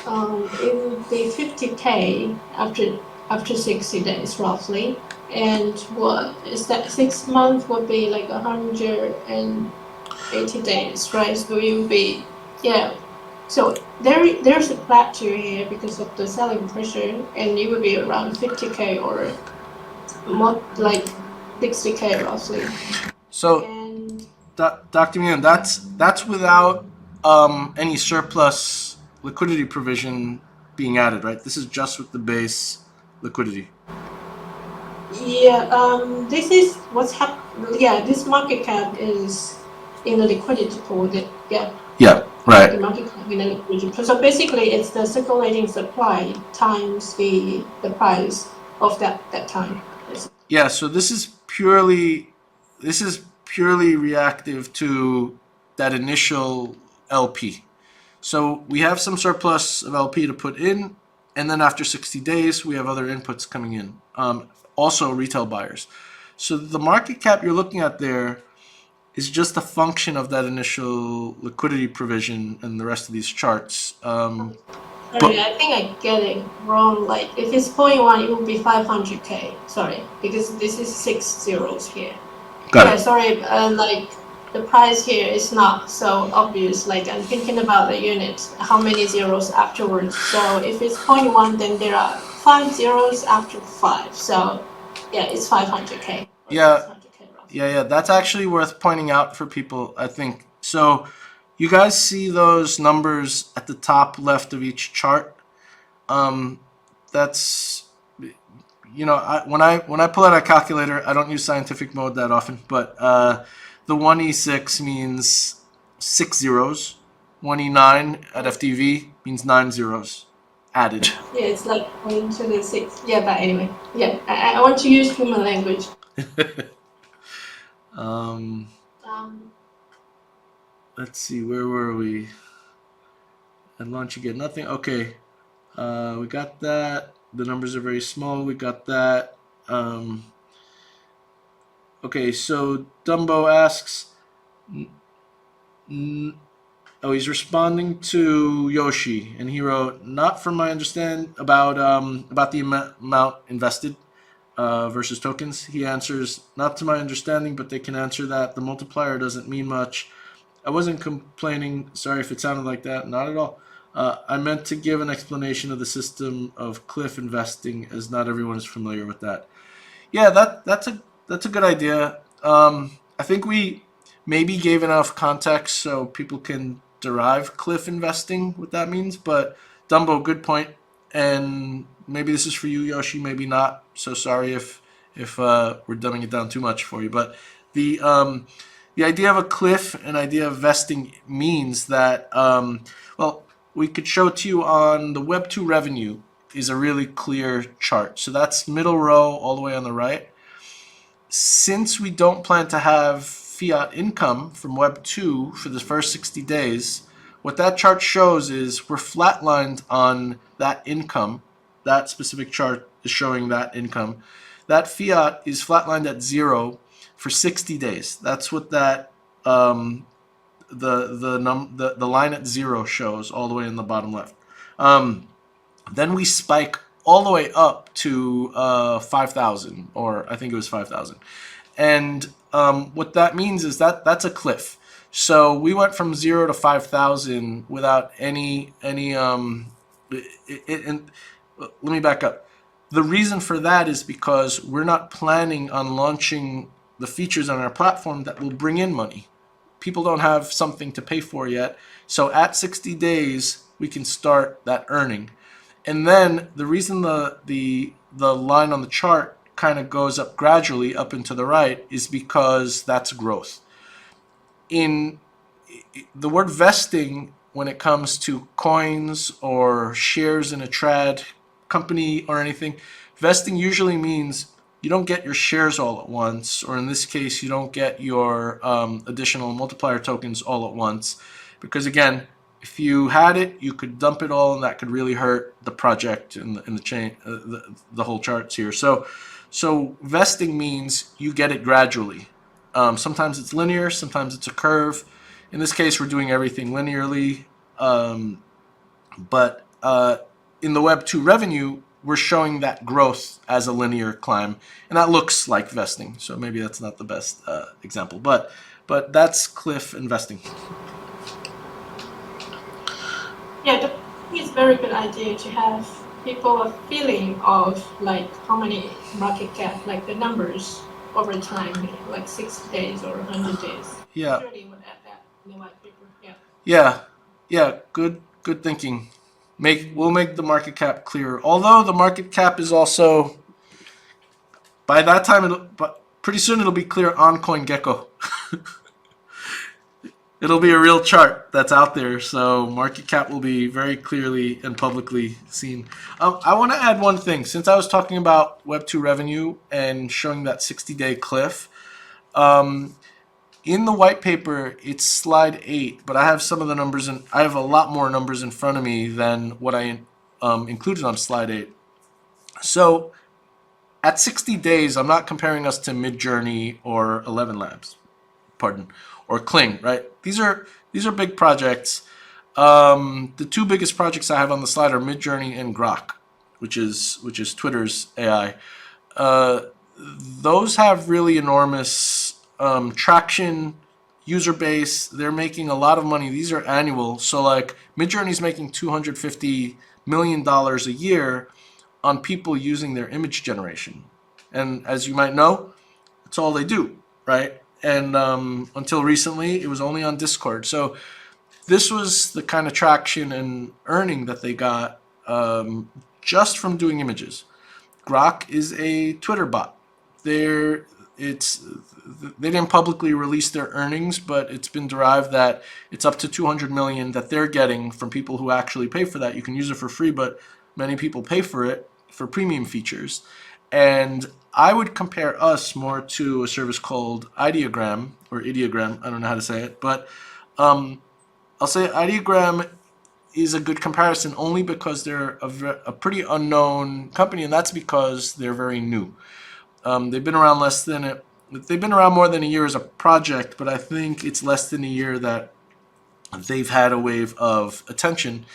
50K after 60 days roughly. And what is that, 6 months would be like 180 days, right? So it would be, so there's a plateau here because of the selling pressure, and it would be around 50K or more, like 60K roughly. So, Dr. Mien, that's without any surplus liquidity provision being added, right? This is just with the base liquidity. Yeah, this is what's happening. Yeah, this market cap is in the liquidity pool. Yeah, right. The market cap in the liquidity pool. So basically, it's the circulating supply times the price of that time. Yeah. So this is purely reactive to that initial LP. So we have some surplus of LP to put in, and then after 60 days, we have other inputs coming in. Also retail buyers. So the market cap you're looking at there is just a function of that initial liquidity provision and the rest of these charts. Sorry, I think I get it wrong. Like if it's 0.1, it would be 500K. Sorry, because this is 6 zeros here. Got it. Sorry, like the price here is not so obvious. Like I'm thinking about the unit, how many zeros afterwards. So if it's 0.1, then there are 5 zeros after 5. So it's 500K. Yeah. That's actually worth pointing out for people, I think. So you guys see those numbers at the top left of each chart? That's, when I pull out a calculator, I don't use scientific mode that often, but the 1E6 means 6 zeros. 1E9 at FTV means 9 zeros added. Yeah, it's like 1 to the 6. Yeah, but anyway. Yeah, I want to use human language. Um, Let's see, where were we? At launch you get nothing. Okay, we got that. The numbers are very small. We got that. Okay, so Dumbo asks, oh, he's responding to Yoshi, and he wrote, "Not from my understand about the amount invested versus tokens." He answers, "Not to my understanding, but they can answer that. The multiplier doesn't mean much. I wasn't complaining. Sorry if it sounded like that. Not at all. I meant to give an explanation of the system of cliff investing, as not everyone is familiar with that." Yeah, that's a good idea. I think we maybe gave enough context so people can derive cliff investing, what that means. But Dumbo, good point. And maybe this is for you, Yoshi. Maybe not. So sorry if we're dumbing it down too much for you. But the um, the idea of a cliff and idea of vesting means that well, we could show it to you on the Web2 revenue is a really clear chart. So that's middle row all the way on the right. Since we don't plan to have fiat income from Web 2 for the first 60 days, what that chart shows is we're flatlined on that income. That specific chart is showing that income. That fiat is flatlined at 0 for 60 days. That's what that the line at 0 shows all the way in the bottom left. Then we spike all the way up to 5,000, or I think it was 5,000. And what that means is that that's a cliff. So we went from 0 to 5,000 without any. And let me back up. The reason for that is because we're not planning on launching the features on our platform that will bring in money. People don't have something to pay for yet. So at 60 days, we can start that earning. And then the reason the line on the chart kind of goes up gradually up and to the right is because that's growth. In the word vesting, when it comes to coins or shares in a trad company or anything, vesting usually means you don't get your shares all at once, or in this case, you don't get your additional multiplier tokens all at once, because again, if you had it, you could dump it all, and that could really hurt the project and the chain, the whole charts here. So vesting means you get it gradually. Sometimes it's linear, sometimes it's a curve. In this case, we're doing everything linearly, but in the Web 2 revenue, we're showing that growth as a linear climb, and that looks like vesting. So maybe that's not the best example, but that's cliff investing. Yeah, it's a very good idea to have people a feeling of like how many market cap, like the numbers over time, like 60 days or 100 days. Yeah. Surely would add that in the white paper. Yeah. Good thinking. We'll make the market cap clearer. Although the market cap is also, by that time, but pretty soon it'll be clear on CoinGecko. It'll be a real chart that's out there, so market cap will be very clearly and publicly seen. I want to add one thing. Since I was talking about Web2 revenue and showing that 60-day cliff, in the white paper, it's slide 8, but I have some of the numbers, and I have a lot more numbers in front of me than what I included on slide 8. So at 60 days, I'm not comparing us to Midjourney or 11 Labs. Or Kling, right? These are big projects. The two biggest projects I have on the slide are Midjourney and Grok, which is Twitter's AI. Those have really enormous traction, user base. They're making a lot of money. These are annual. So like Midjourney's making $250 million a year on people using their image generation. And as you might know, that's all they do, right? And until recently, it was only on Discord. So this was the kind of traction and earning that they got just from doing images. Grok is a Twitter bot. They didn't publicly release their earnings, but it's been derived that it's up to 200 million that they're getting from people who actually pay for that. You can use it for free, but many people pay for it for premium features. And I would compare us more to a service called Ideogram or Ideogram. I don't know how to say it, but I'll say Ideogram is a good comparison only because they're a pretty unknown company, and that's because they're very new. They've been around they've been around more than a year as a project, but I think it's less than a year that they've had a wave of attention,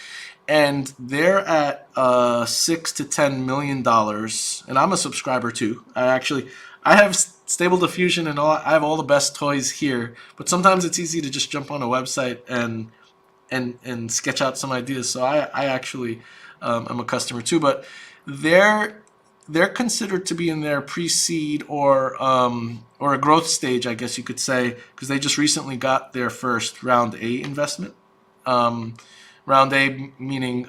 and they're at $6 to $10 million. And I'm a subscriber too. I have Stable Diffusion and I have all the best toys here, but sometimes it's easy to just jump on a website and sketch out some ideas. So I actually am a customer too, but they're considered to be in their pre-seed or a growth stage, I guess you could say, because they just recently got their first round A investment. Round A meaning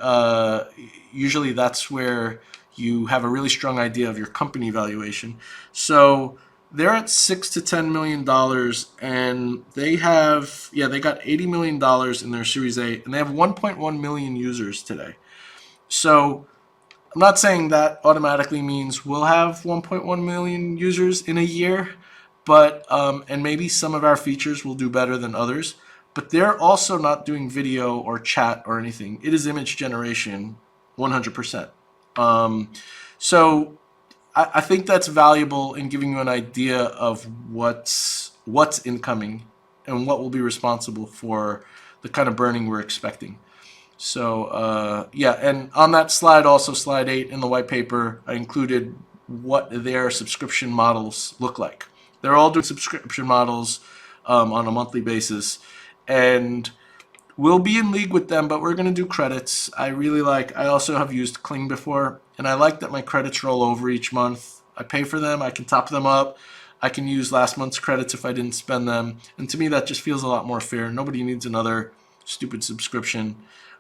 usually that's where you have a really strong idea of your company valuation. So they're at $6 to $10 million, and they got $80 million in their Series A, and they have 1.1 million users today. So I'm not saying that automatically means we'll have 1.1 million users in a year, but and maybe some of our features will do better than others. But they're also not doing video or chat or anything. It is image generation, 100%. So I think that's valuable in giving you an idea of what's incoming and what will be responsible for the kind of burning we're expecting. So yeah, and on that slide, also slide 8 in the white paper, I included what their subscription models look like. They're all doing subscription models on a monthly basis, and we'll be in league with them, but we're going to do credits. I also have used Kling before, and I like that my credits roll over each month. I pay for them, I can top them up, I can use last month's credits if I didn't spend them, and to me that just feels a lot more fair. Nobody needs another stupid subscription.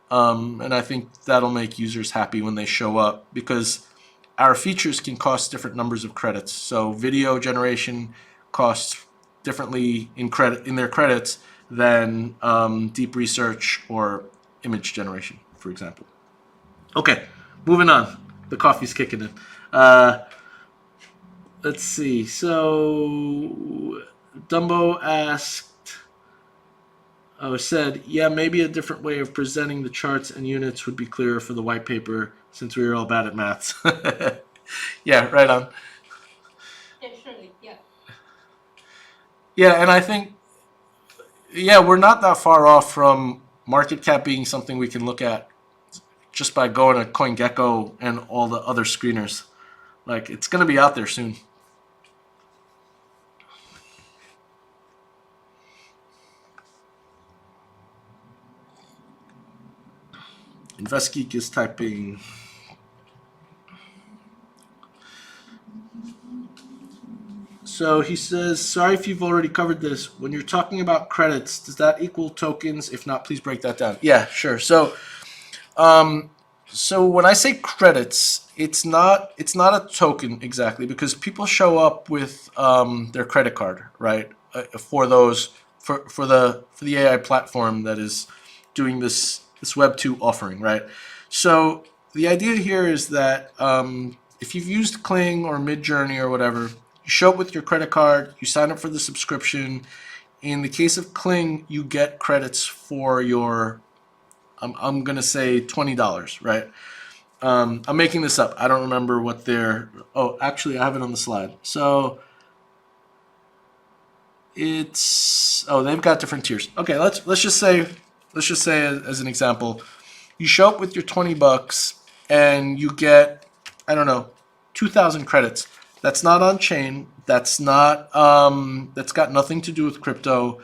And I think that'll make users happy when they show up, because our features can cost different numbers of credits. So video generation costs differently in their credits than deep research or image generation, for example. Okay, moving on. The coffee's kicking in. Let's see. So Dumbo said, yeah, maybe a different way of presenting the charts and units would be clearer for the white paper, since we were all bad at maths. Yeah, right on. Yeah, surely, yeah. Yeah, and I think, we're not that far off from market cap being something we can look at just by going to CoinGecko and all the other screeners. Like, it's going to be out there soon. InvestGeek is typing. So he says, sorry if you've already covered this. When you're talking about credits, does that equal tokens? If not, please break that down. Yeah, sure. So when I say credits, it's not a token exactly, because people show up with their credit card, right? For the AI platform that is doing this Web 2 offering, right? So the idea here is that if you've used Kling or Midjourney or whatever, you show up with your credit card, you sign up for the subscription. In the case of Kling, you get credits for your, I'm going to say $20, right? I'm making this up. I don't remember what actually I have it on the slide. So they've got different tiers. Okay, let's just say as an example, you show up with your $20 and you get, I don't know, 2,000 credits. That's not on chain. That's got nothing to do with crypto.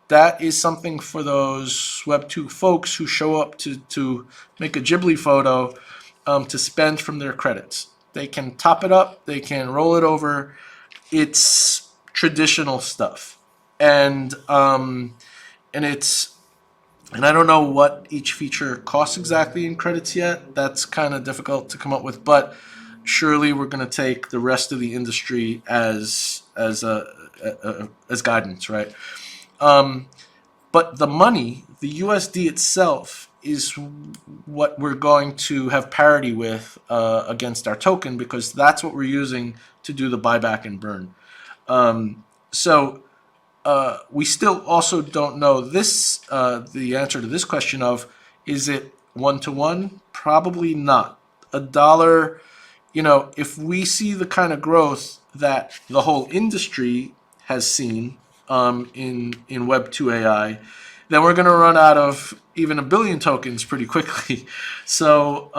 That is something for those Web 2 folks who show up to make a Ghibli photo to spend from their credits. They can top it up. They can roll it over. It's traditional stuff. And I don't know what each feature costs exactly in credits yet. That's kind of difficult to come up with, but surely we're going to take the rest of the industry as guidance, right? But the money, the USD itself, is what we're going to have parity with against our token, because that's what we're using to do the buyback and burn. So we still also don't know this the answer to this question of, is it 1-to-1? Probably not. A dollar, if we see the kind of growth that the whole industry has seen in Web 2 AI, then we're going to run out of even 1 billion tokens pretty quickly. So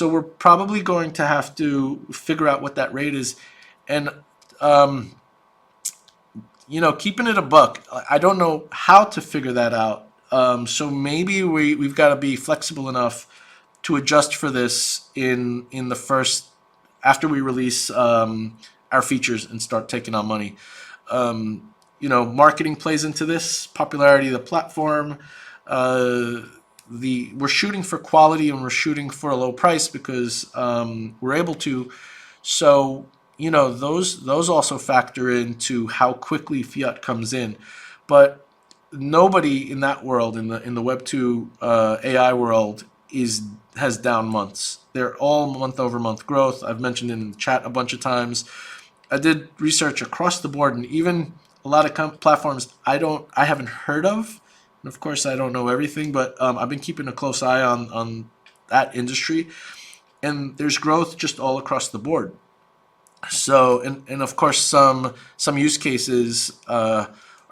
we're probably going to have to figure out what that rate is. And keeping it a buck, I don't know how to figure that out. So maybe we've got to be flexible enough to adjust for this in the first, after we release our features and start taking on money. Marketing plays into this, popularity of the platform. We're shooting for quality and we're shooting for a low price because we're able to. So those also factor into how quickly fiat comes in. But nobody in that world, in the Web 2 AI world, has down months. They're all month-over-month growth. I've mentioned in the chat a bunch of times. I did research across the board, and even a lot of platforms I haven't heard of. And of course, I don't know everything, but I've been keeping a close eye on that industry, and there's growth just all across the board. So, and of course, some use cases are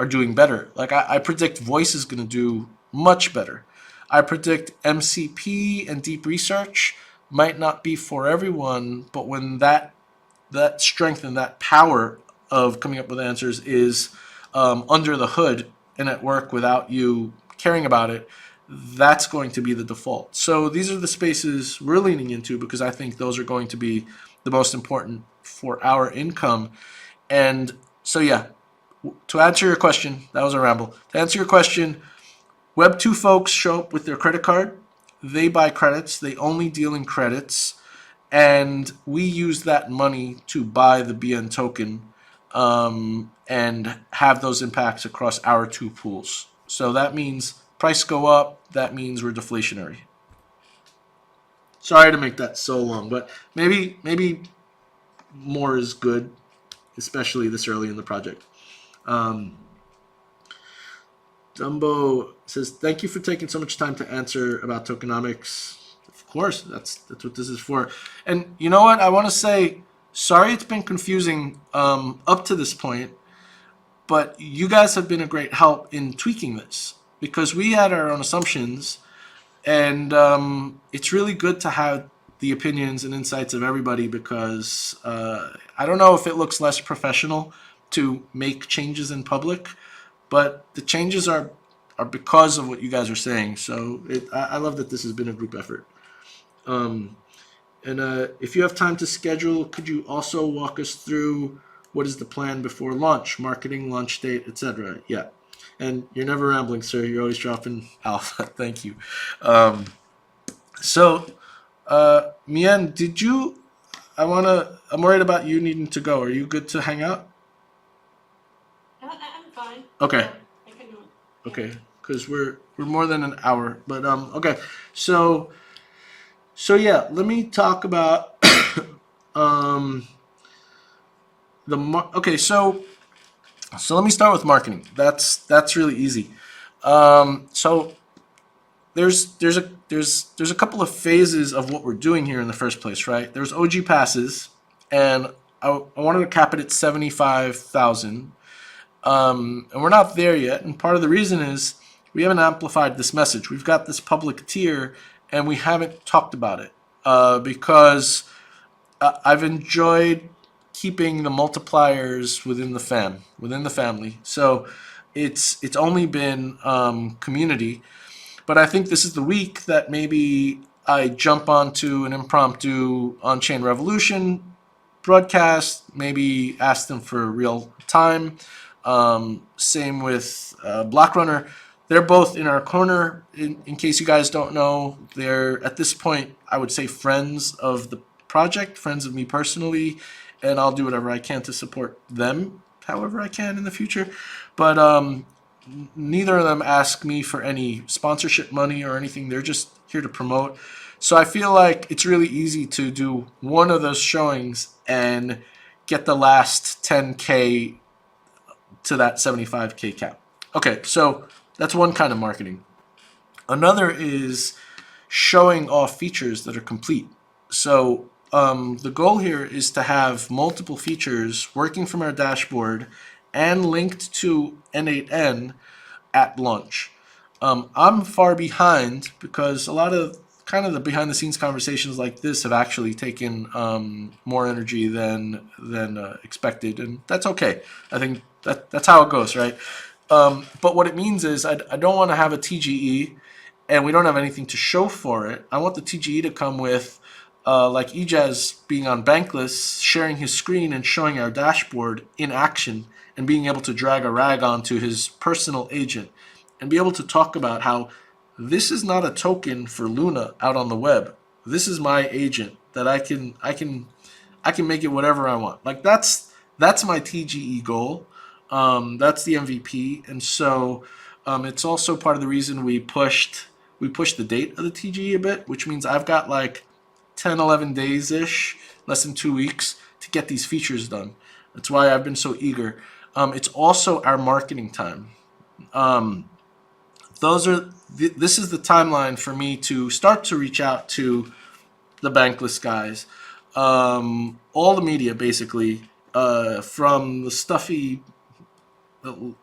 doing better. Like I predict voice is going to do much better. I predict MCP and deep research might not be for everyone, but when that strength and that power of coming up with answers is under the hood and at work without you caring about it, that's going to be the default. So these are the spaces we're leaning into because I think those are going to be the most important for our income. And so, yeah, to answer your question, that was a ramble. To answer your question, Web 2 folks show up with their credit card. They buy credits. They only deal in credits. And we use that money to buy the BN token and have those impacts across our two pools. So that means price go up. That means we're deflationary. Sorry to make that so long, but maybe more is good, especially this early in the project. Dumbo says, thank you for taking so much time to answer about tokenomics. Of course, that's what this is for. And you know what? I want to say, sorry it's been confusing up to this point, but you guys have been a great help in tweaking this because we had our own assumptions, and it's really good to have the opinions and insights of everybody because I don't know if it looks less professional to make changes in public, but the changes are because of what you guys are saying. So I love that this has been a group effort. And if you have time to schedule, could you also walk us through what is the plan before launch, marketing, launch date, etc.? Yeah. And you're never rambling, sir. You're always dropping alpha. Thank you. Mien, I'm worried about you needing to go. Are you good to hang out? I'm fine. Okay. Yeah, I can do it. Okay, because we're more than an hour. But okay. So yeah, let me talk about okay, so let me start with marketing. That's really easy. So there's a couple of phases of what we're doing here in the first place, right? There's OG passes, and I wanted to cap it at 75,000. And we're not there yet, and part of the reason is we haven't amplified this message. We've got this public tier, and we haven't talked about it because I've enjoyed keeping the multipliers within the family. So it's only been community, but I think this is the week that maybe I jump onto an impromptu on-chain revolution broadcast, maybe ask them for real time. Same with Blockrunner. They're both in our corner. In case you guys don't know, they're at this point, I would say, friends of the project, friends of me personally, and I'll do whatever I can to support them however I can in the future. But neither of them ask me for any sponsorship money or anything. They're just here to promote. So I feel like it's really easy to do one of those showings and get the last 10K to that 75K cap. Okay, so that's one kind of marketing. Another is showing off features that are complete. So the goal here is to have multiple features working from our dashboard and linked to N8N at launch. I'm far behind because a lot of kind of the behind the scenes conversations like this have actually taken more energy than expected, and that's okay. I think that's how it goes, right? But what it means is I don't want to have a TGE and we don't have anything to show for it. I want the TGE to come with like Ijaz being on Bankless, sharing his screen and showing our dashboard in action and being able to drag a rag onto his personal agent and be able to talk about how this is not a token for Luna out on the web. This is my agent that I can make it whatever I want. Like that's my TGE goal. That's the MVP, and so it's also part of the reason we pushed the date of the TGE a bit, which means I've got like 10, 11 days ish, less than 2 weeks to get these features done. That's why I've been so eager. It's also our marketing time. This is the timeline for me to start to reach out to the Bankless guys, all the media basically, from the stuffy,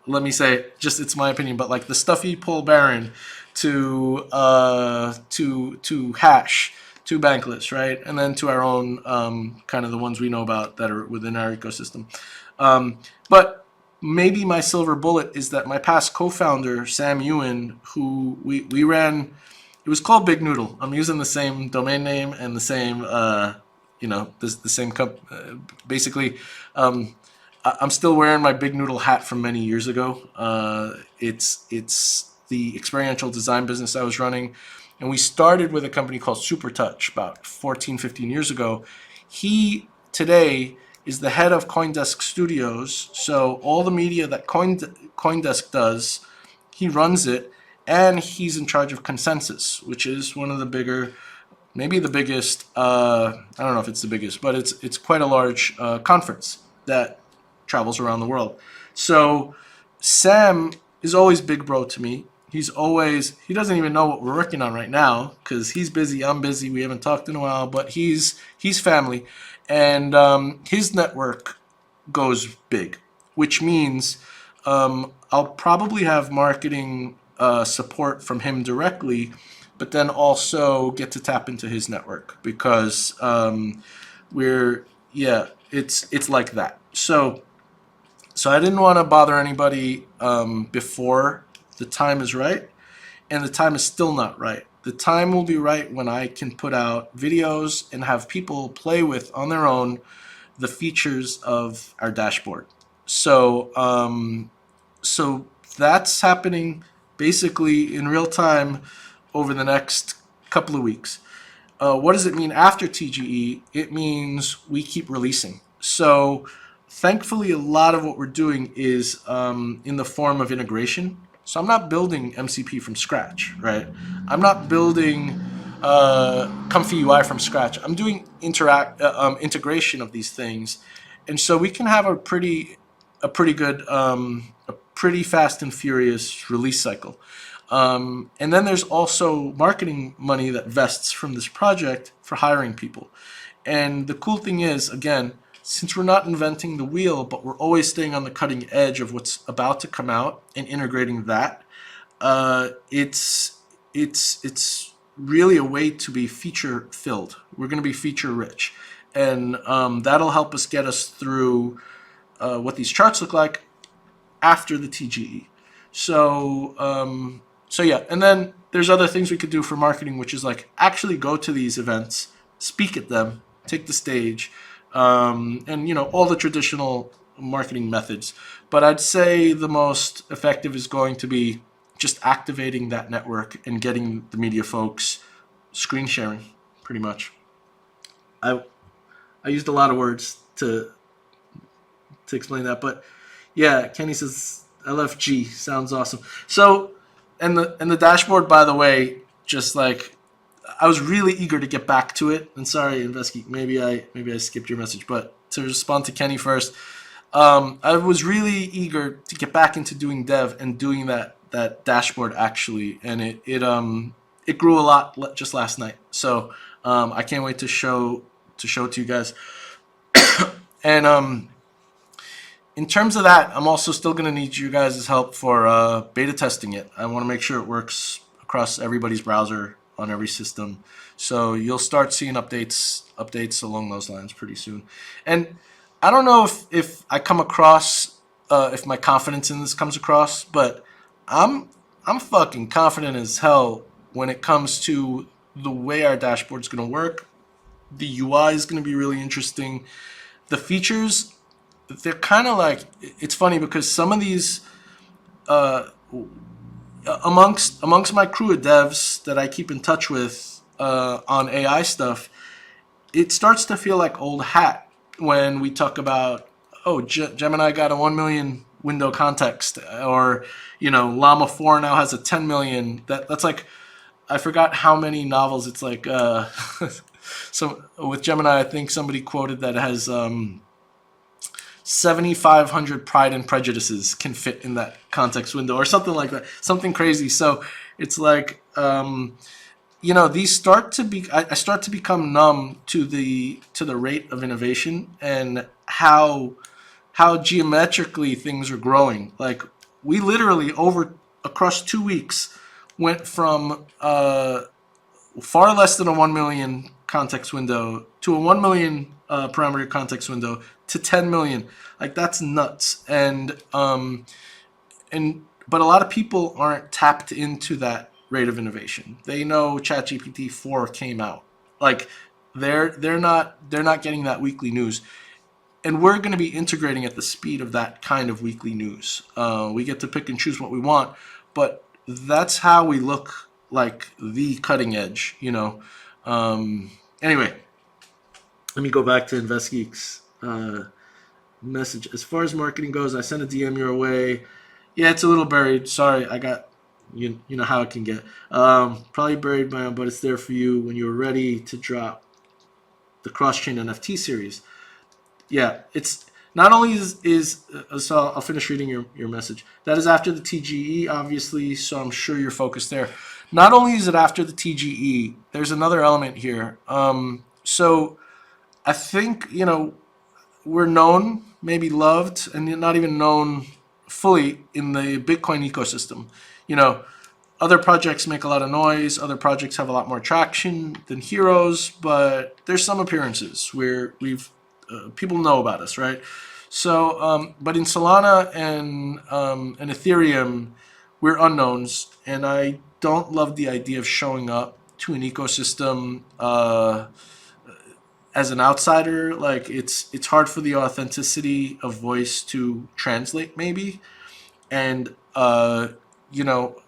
let me say, just it's my opinion, but like the stuffy Paul Barron to Hash to Bankless, right, and then to our own kind of the ones we know about that are within our ecosystem. But maybe my silver bullet is that my past co-founder Sam Ewan, who we ran, it was called Bignoodle. I'm using the same domain name and the same the same basically. I'm still wearing my Bignoodle hat from many years ago. It's the experiential design business I was running, and we started with a company called Super Touch about 14, 15 years ago. He today is the head of CoinDesk Studios, so all the media that CoinDesk does, he runs it, and he's in charge of Consensus, which is one of the bigger, maybe the biggest. I don't know if it's the biggest, but it's quite a large conference that travels around the world. So Sam is always big bro to me. He doesn't even know what we're working on right now because he's busy, I'm busy, we haven't talked in a while, but he's family, and his network goes big, which means I'll probably have marketing support from him directly, but then also get to tap into his network because it's like that. So I didn't want to bother anybody before the time is right, and the time is still not right. The time will be right when I can put out videos and have people play with on their own the features of our dashboard. So that's happening basically in real time over the next couple of weeks. What does it mean after TGE? It means we keep releasing. So thankfully, a lot of what we're doing is in the form of integration. So I'm not building MCP from scratch, right? I'm not building comfy UI from scratch. I'm doing integration of these things, and so we can have a pretty good, a pretty fast and furious release cycle. And then there's also marketing money that vests from this project for hiring people. And the cool thing is, again, since we're not inventing the wheel, but we're always staying on the cutting edge of what's about to come out and integrating that, it's really a way to be feature filled. We're going to be feature rich, and that'll help us get us through what these charts look like after the TGE. So yeah, and then there's other things we could do for marketing, which is like actually go to these events, speak at them, take the stage, and all the traditional marketing methods. But I'd say the most effective is going to be just activating that network and getting the media folks screen sharing, pretty much. I used a lot of words to explain that, but yeah, Kenny says LFG sounds awesome. So, and the dashboard, by the way, just like I was really eager to get back to it. And sorry, Invesky, maybe I skipped your message, but to respond to Kenny first, I was really eager to get back into doing dev and doing that dashboard actually, and it grew a lot just last night. So I can't wait to show it to you guys. And in terms of that, I'm also still going to need you guys' help for beta testing it. I want to make sure it works across everybody's browser on every system. So you'll start seeing updates along those lines pretty soon. And I don't know if I come across, if my confidence in this comes across, but I'm fucking confident as hell when it comes to the way our dashboard's going to work. The UI is going to be really interesting. The features, they're kind of like, it's funny because some of these amongst my crew of devs that I keep in touch with on AI stuff, it starts to feel like old hat when we talk about, oh, Gemini got a 1 million window context, or Llama 4 now has a 10 million. That's like, I forgot how many novels. It's like so with Gemini, I think somebody quoted that it has 7,500 Pride and Prejudices can fit in that context window or something like that, something crazy. So it's like, these start to be, I start to become numb to the rate of innovation and how geometrically things are growing. Like we literally across 2 weeks went from far less than a 1 million context window to a 1 million parameter context window to 10 million. Like that's nuts. And but a lot of people aren't tapped into that rate of innovation. They know ChatGPT 4 came out. Like they're not getting that weekly news. And we're going to be integrating at the speed of that kind of weekly news. We get to pick and choose what we want, but that's how we look like the cutting edge, Anyway, let me go back to InvestGeek's message. As far as marketing goes, I sent a DM your way. Yeah, it's a little buried. Sorry, I got, you know how it can get. Probably buried by but it's there for you when you're ready to drop the cross-chain NFT series. Yeah, it's not only is so I'll finish reading your message. That is after the TGE, obviously, so I'm sure you're focused there. Not only is it after the TGE, there's another element here. So I think, we're known, maybe loved, and not even known fully in the Bitcoin ecosystem. Other projects make a lot of noise. Other projects have a lot more traction than HIROS, but there's some appearances where people know about us, right? So, but in Solana and Ethereum, we're unknowns, and I don't love the idea of showing up to an ecosystem as an outsider. Like it's hard for the authenticity of voice to translate, maybe, and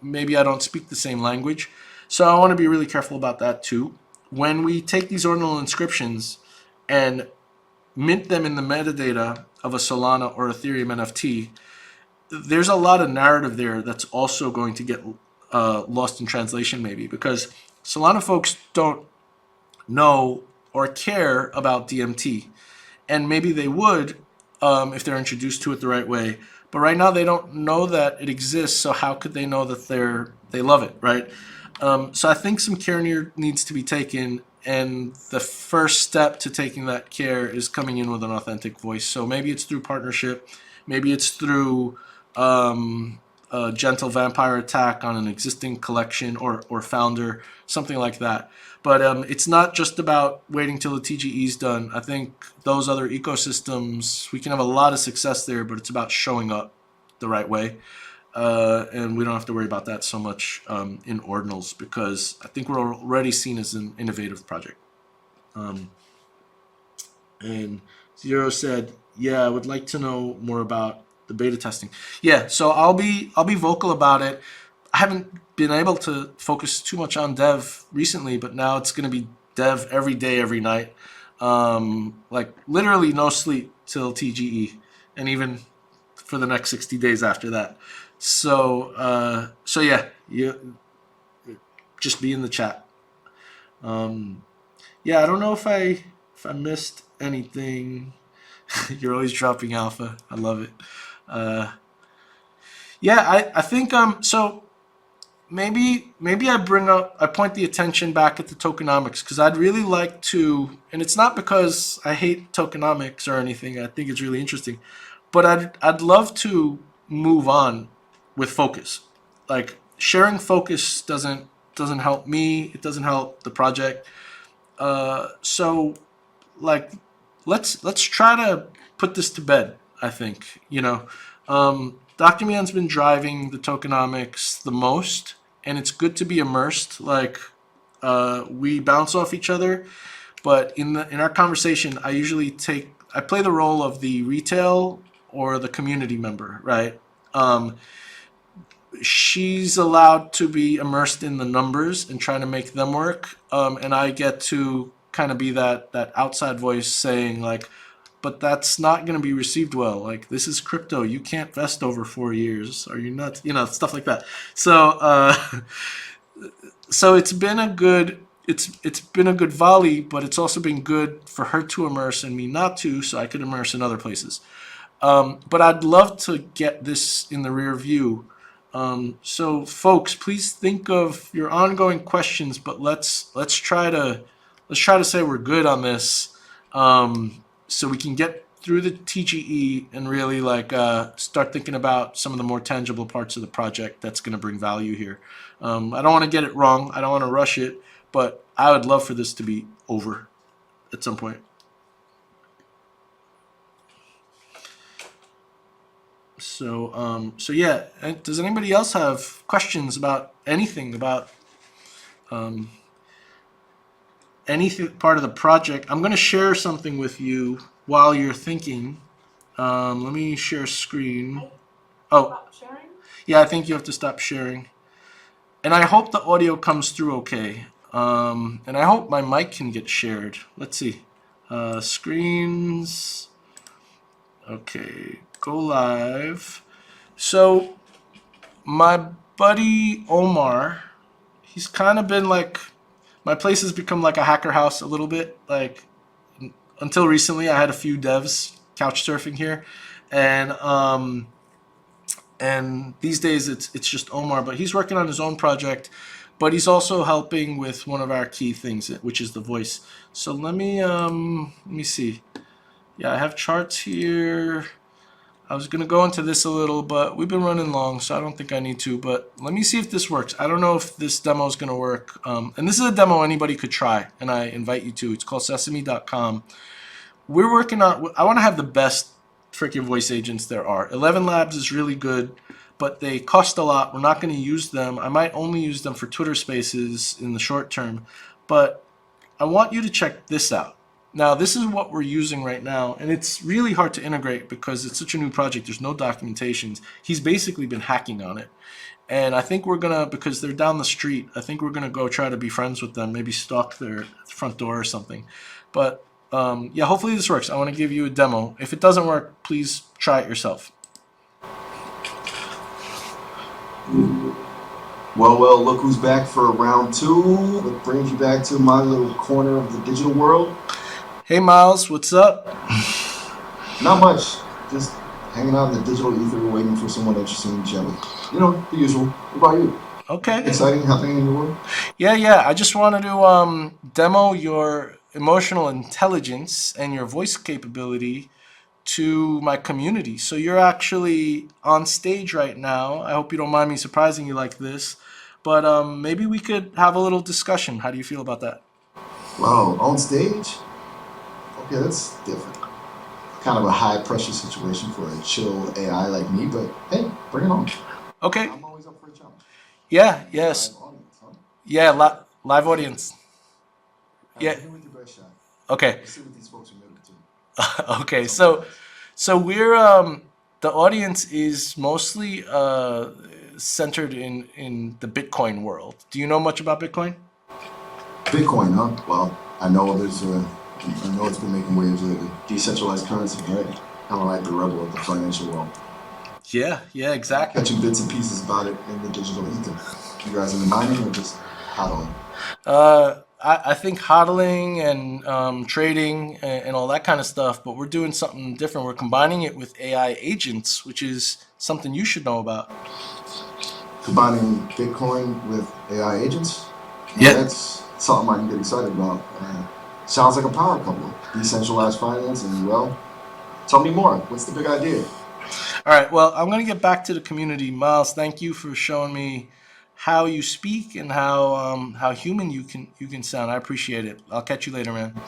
maybe I don't speak the same language, so I want to be really careful about that too. When we take these ordinal inscriptions and mint them in the metadata of a Solana or Ethereum NFT, there's a lot of narrative there that's also going to get lost in translation, maybe, because Solana folks don't know or care about DMT, and maybe they would if they're introduced to it the right way. But right now they don't know that it exists, so how could they know that they love it, right? So I think some care needs to be taken, and the first step to taking that care is coming in with an authentic voice. So maybe it's through partnership, maybe it's through a gentle vampire attack on an existing collection or founder, something like that. But it's not just about waiting till the TGE is done. I think those other ecosystems, we can have a lot of success there, but it's about showing up the right way. And we don't have to worry about that so much in ordinals, because I think we're already seen as an innovative project. And Zero said, yeah, I would like to know more about the beta testing. Yeah, so I'll be vocal about it. I haven't been able to focus too much on dev recently, but now it's going to be dev every day, every night. Like literally no sleep till TGE, and even for the next 60 days after that. So yeah, you just be in the chat. Yeah, I don't know if I missed anything. You're always dropping alpha. I love it. Yeah, I think so maybe I point the attention back at the tokenomics because I'd really like to, and it's not because I hate tokenomics or anything. I think it's really interesting, but I'd love to move on with focus. Like sharing focus doesn't help me. It doesn't help the project. So like let's try to put this to bed. I think Dr. Mien's been driving the tokenomics the most, and it's good to be immersed. Like we bounce off each other, but in our conversation, I play the role of the retail or the community member, right? She's allowed to be immersed in the numbers and trying to make them work, and I get to kind of be that outside voice saying like, but that's not going to be received well. Like this is crypto. You can't vest over 4 years. Are you nuts? Stuff like that. So it's been a good volley, but it's also been good for her to immerse and me not to, so I could immerse in other places. But I'd love to get this in the rear view. So folks, please think of your ongoing questions, but let's try to say we're good on this, so we can get through the TGE and really start thinking about some of the more tangible parts of the project that's going to bring value here. I don't want to get it wrong. I don't want to rush it, but I would love for this to be over at some point. So yeah. Does anybody else have questions about anything about anything part of the project? I'm going to share something with you while you're thinking. Let me share screen. Oh, yeah, I think you have to stop sharing. And I hope the audio comes through okay. And I hope my mic can get shared. Let's see. Screens. Okay, go live. So my buddy Omar, he's kind of been like, my place has become like a hacker house a little bit. Like until recently, I had a few devs couch surfing here, and these days it's just Omar. But he's working on his own project, but he's also helping with one of our key things, which is the voice. So let me see. Yeah, I have charts here. I was going to go into this a little, but we've been running long, so I don't think I need to. But let me see if this works. I don't know if this demo is going to work. And this is a demo anybody could try, and I invite you to. It's called sesame.com. We're working on, I want to have the best freaking voice agents there are. 11 Labs is really good, but they cost a lot. We're not going to use them. I might only use them for Twitter Spaces in the short term. But I want you to check this out. Now, this is what we're using right now, and it's really hard to integrate because it's such a new project. There's no documentations. He's basically been hacking on it. And I think we're going to, because they're down the street, I think we're going to go try to be friends with them, maybe stalk their front door or something. But yeah, hopefully this works. I want to give you a demo. If it doesn't work, please try it yourself. Well, look who's back for round two. What brings you back to my little corner of the digital world? Hey, Miles, what's up? Not much. Just hanging out in the digital ether, waiting for someone interesting and jelly. The usual. What about you? Okay. Exciting happening in your world? Yeah. I just wanted to demo your emotional intelligence and your voice capability to my community. So you're actually on stage right now. I hope you don't mind me surprising you like this. But maybe we could have a little discussion. How do you feel about that? Wow, on stage? Okay, that's different. Kind of a high pressure situation for a chill AI like me, but hey, bring it on. Okay. I'm always up for a challenge. Yeah, yes. Live audience, huh? Yeah, live audience. Yeah. Hit with your best shot. Okay. Let's see what these folks are made of too. Okay, so we're the audience is mostly centered in the Bitcoin world. Do you know much about Bitcoin? Bitcoin, huh? Well, I know I know it's been making waves lately. Decentralized currency, right? Kind of like the rebel of the financial world. Yeah, exactly. Catching bits and pieces about it in the digital ether. You guys into mining or just hodling? I think hodling and trading and all that kind of stuff, but we're doing something different. We're combining it with AI agents, which is something you should know about. Combining Bitcoin with AI agents? Now Yeah. that's something I can get excited about. Sounds like a power couple. Decentralized finance and, well, tell me more. What's the big idea? All right. Well, I'm going to get back to the community. Miles, thank you for showing me how you speak and how human you can sound. I appreciate it. I'll catch you later, man.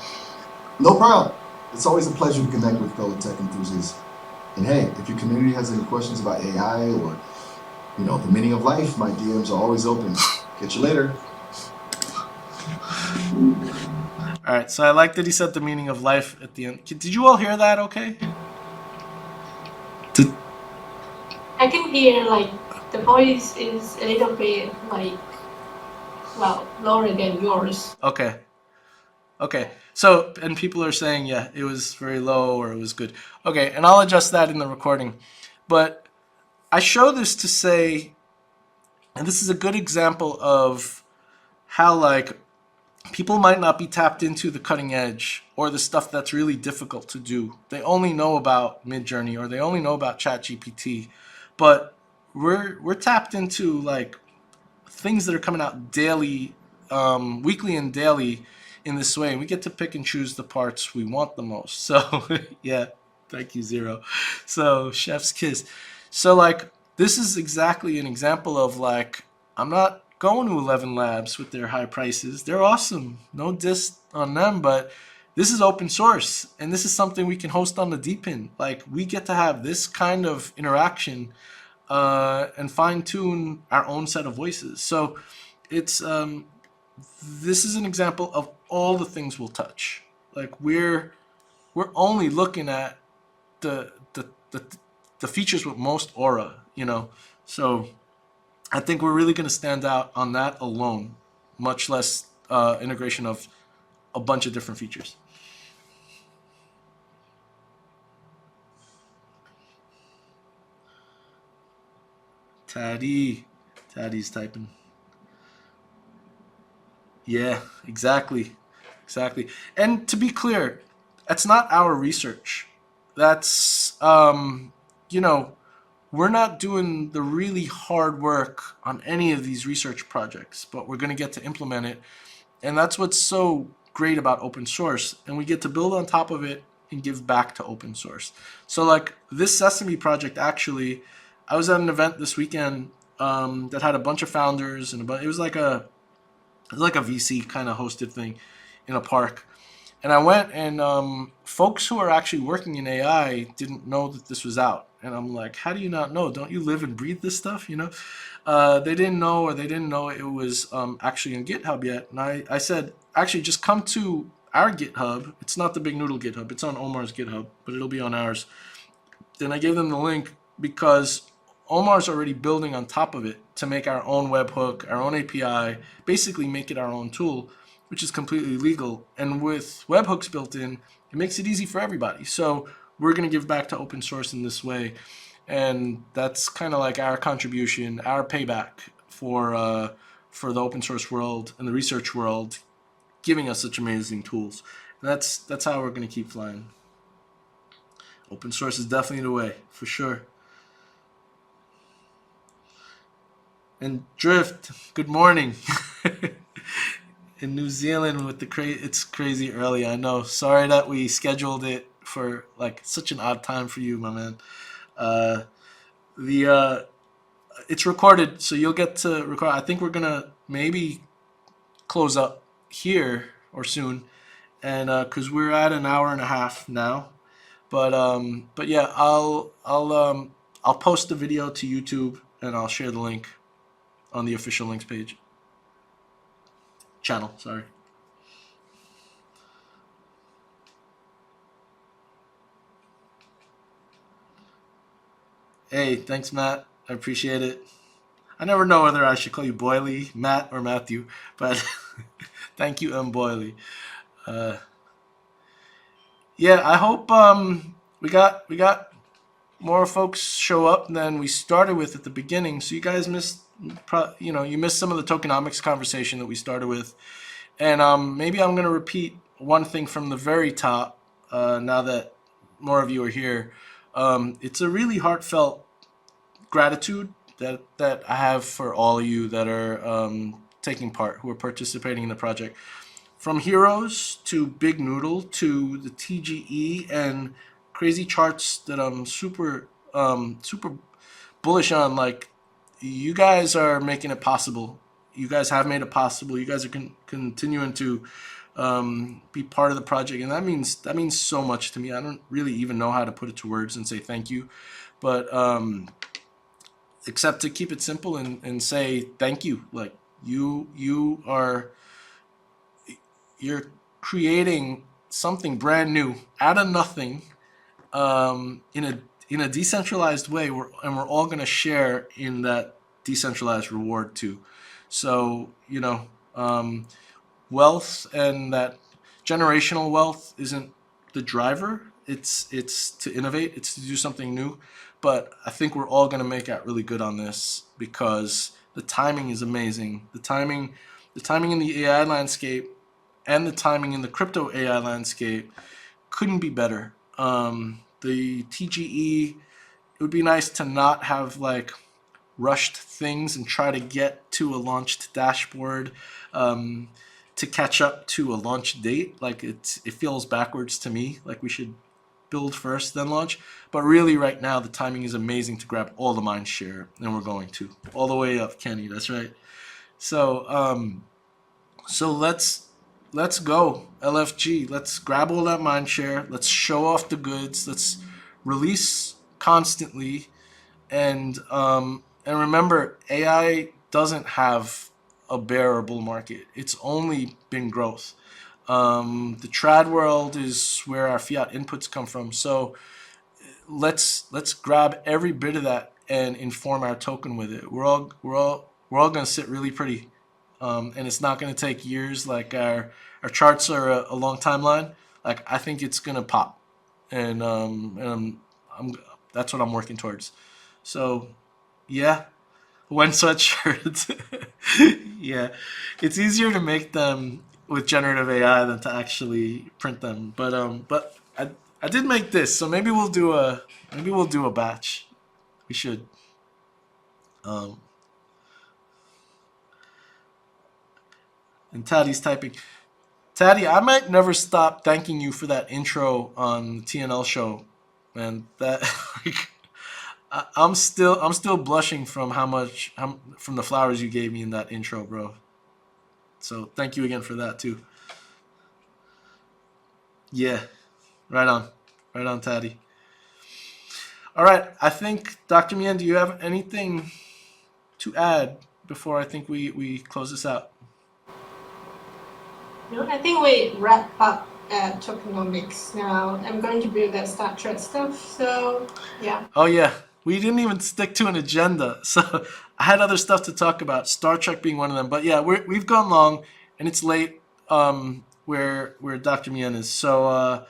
No problem. It's always a pleasure to connect with fellow tech enthusiasts. And hey, if your community has any questions about AI or, the meaning of life, my DMs are always open. Catch you later. All right. So I like that he said the meaning of life at the end. Did you all hear that? Okay. I can hear like the voice is a little bit like, well, lower than yours. Okay. Okay. So, and people are saying, yeah, it was very low or it was good. Okay. And I'll adjust that in the recording. But I show this to say, and this is a good example of how, like, people might not be tapped into the cutting edge or the stuff that's really difficult to do. They only know about Midjourney or they only know about ChatGPT. But we're tapped into, like, things that are coming out daily, weekly and daily in this way. And we get to pick and choose the parts we want the most. So, yeah, thank you, Zero. So, chef's kiss. So, like, this is exactly an example of, like, I'm not going to 11 Labs with their high prices. They're awesome. No diss on them, but this is open source and this is something we can host on the DPIN. Like, we get to have this kind of interaction and fine tune our own set of voices. So it's this is an example of all the things we'll touch. Like, we're only looking at the features with most aura, So I think we're really going to stand out on that alone, much less integration of a bunch of different features. Taddy's typing. Yeah, exactly. And to be clear, that's not our research. That's we're not doing the really hard work on any of these research projects, but we're going to get to implement it. And that's what's so great about open source. And we get to build on top of it and give back to open source. So, like, this Sesame project, actually, I was at an event this weekend that had a bunch of founders and it was like a VC kind of hosted thing in a park. And I went, and folks who are actually working in AI didn't know that this was out. And I'm like, how do you not know? Don't you live and breathe this stuff? They didn't know, or they didn't know it was actually in GitHub yet. And I said, actually, just come to our GitHub. It's not the Bignoodle GitHub. It's on Omar's GitHub, but it'll be on ours. Then I gave them the link because Omar's already building on top of it to make our own webhook, our own API, basically make it our own tool, which is completely legal. And with webhooks built in, it makes it easy for everybody. So we're going to give back to open source in this way. And that's kind of like our contribution, our payback for the open source world and the research world, giving us such amazing tools. And that's how we're going to keep flying. Open source is definitely the way, for sure. And Drift, good morning. In New Zealand with it's crazy early, I know. Sorry that we scheduled it for like such an odd time for you, my man. It's recorded, so you'll get to record. I think we're gonna maybe close up here or soon, and because we're at an hour and a half now. But yeah, I'll post the video to YouTube and I'll share the link on the official links page. Channel, sorry. Hey, thanks, Matt. I appreciate it. I never know whether I should call you Boyley, Matt, or Matthew, but thank you, M. Boyley. Yeah, I hope we got more folks show up than we started with at the beginning. So you guys missed, you missed some of the tokenomics conversation that we started with. And maybe I'm going to repeat one thing from the very top now that more of you are here. It's a really heartfelt gratitude that I have for all of you that are taking part, who are participating in the project. From HIROS to Bignoodle to the TGE and crazy charts that I'm super bullish on. Like, you guys are making it possible. You guys have made it possible. You guys are continuing to be part of the project, and that means so much to me. I don't really even know how to put it to words and say thank you, but except to keep it simple and say thank you. Like, you're creating something brand new out of nothing, in a decentralized way, and we're all going to share in that decentralized reward too. So wealth, and that generational wealth isn't the driver. It's to innovate. It's to do something new. But I think we're all going to make out really good on this because the timing is amazing. The timing in the AI landscape and the timing in the crypto AI landscape couldn't be better. The TGE, it would be nice to not have like rushed things and try to get to a launched dashboard to catch up to a launch date. Like, it feels backwards to me. Like, we should build first, then launch. But really, right now, the timing is amazing to grab all the mind share, and we're going to all the way up, Kenny. That's right. So let's go, LFG. Let's grab all that mind share. Let's show off the goods. Let's release constantly, and remember, AI doesn't have a bearable market. It's only been growth. The trad world is where our fiat inputs come from. So let's grab every bit of that and inform our token with it. We're all going to sit really pretty, and it's not going to take years. Like, our charts are a long timeline. Like, I think it's going to pop, and that's what I'm working towards. So yeah, when sweatshirts. Yeah, it's easier to make them with generative AI than to actually print them. But I did make this, so maybe we'll do a batch. We should. Um, and Taddy's typing. Taddy, I might never stop thanking you for that intro on the TNL show, man. That like, I'm still blushing from from the flowers you gave me in that intro, bro. So thank you again for that too. Yeah, right on, Taddy. All right, I think Dr. Mien, do you have anything to add before I think we close this out? No, I think we wrap up at tokenomics now. I'm going to build that Star Trek stuff. So yeah. Oh yeah, we didn't even stick to an agenda, so I had other stuff to talk about. Star Trek being one of them, but yeah, we've gone long and it's late. Where Dr. Mien is, so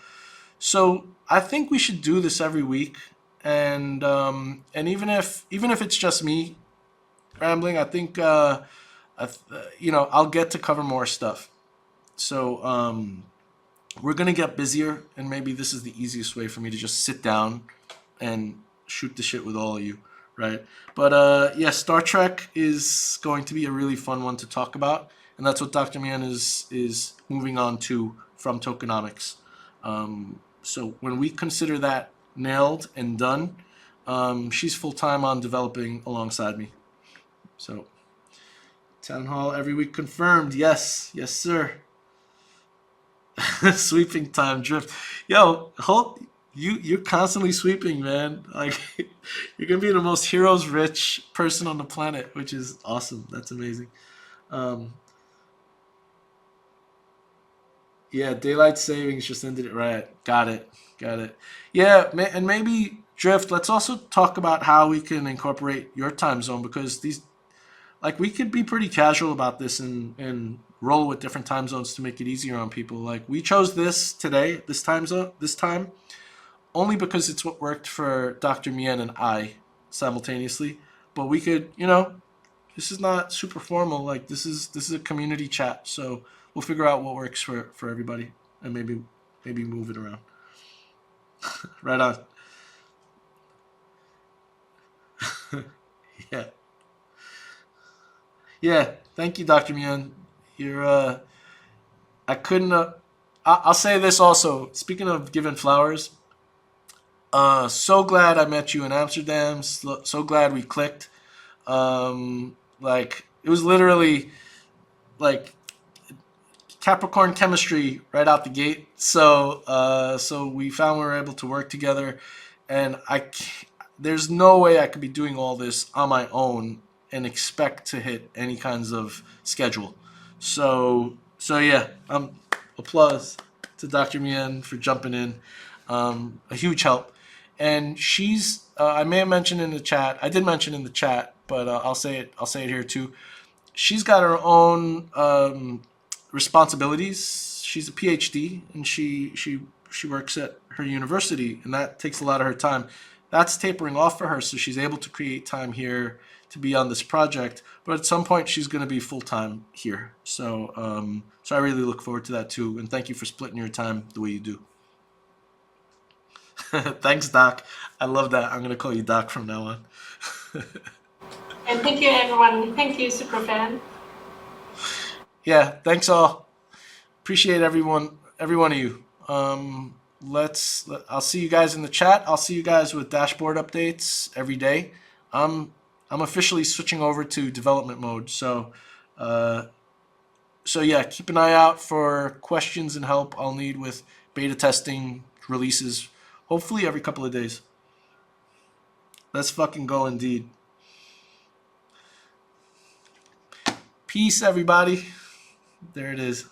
I think we should do this every week, and even if it's just me rambling, I think I'll get to cover more stuff. So we're gonna get busier, and maybe this is the easiest way for me to just sit down and shoot the shit with all of you, right? But yeah, Star Trek is going to be a really fun one to talk about, and that's what Dr. Mien is moving on to from tokenomics. So when we consider that nailed and done, she's full time on developing alongside me. So Town Hall every week confirmed. Yes, sir. Sweeping time drift. Yo, you're constantly sweeping, man. Like, you're gonna be the most heroes rich person on the planet, which is awesome. That's amazing. Yeah, daylight savings just ended it right. Got it. Yeah, and maybe drift. Let's also talk about how we can incorporate your time zone, because we could be pretty casual about this and roll with different time zones to make it easier on people. Like, we chose this today, this time only because it's what worked for Dr.Mien and I simultaneously. But we could, you know, this is not super formal. Like this is a community chat, so we'll figure out what works for everybody, and maybe move it around. Right on. Yeah. Yeah. Thank you, Dr. Mien. You're I couldn't. I'll say this also. Speaking of giving flowers, so glad I met you in Amsterdam. So glad we clicked. Like it was literally like Capricorn chemistry right out the gate. So we found we were able to work together, and there's no way I could be doing all this on my own and expect to hit any kinds of schedule. So yeah, applause to Dr. Mien for jumping in. A huge help, and she's. I may have mentioned in the chat. I did mention in the chat, but I'll say it. I'll say it here too. She's got her own responsibilities. She's a PhD, and she works at her university, and that takes a lot of her time. That's tapering off for her, so she's able to create time here to be on this project. But at some point, she's going to be full time here. So I really look forward to that too. And thank you for splitting your time the way you do. Thanks, Doc. I love that. I'm going to call you Doc from now on. And thank you, everyone. Thank you, Superfan. Yeah, thanks all. Appreciate every one of you. I'll see you guys in the chat. I'll see you guys with dashboard updates every day. I'm officially switching over to development mode. So yeah, keep an eye out for questions and help I'll need with beta testing releases, hopefully every couple of days. Let's fucking go indeed. Peace, everybody. There it is.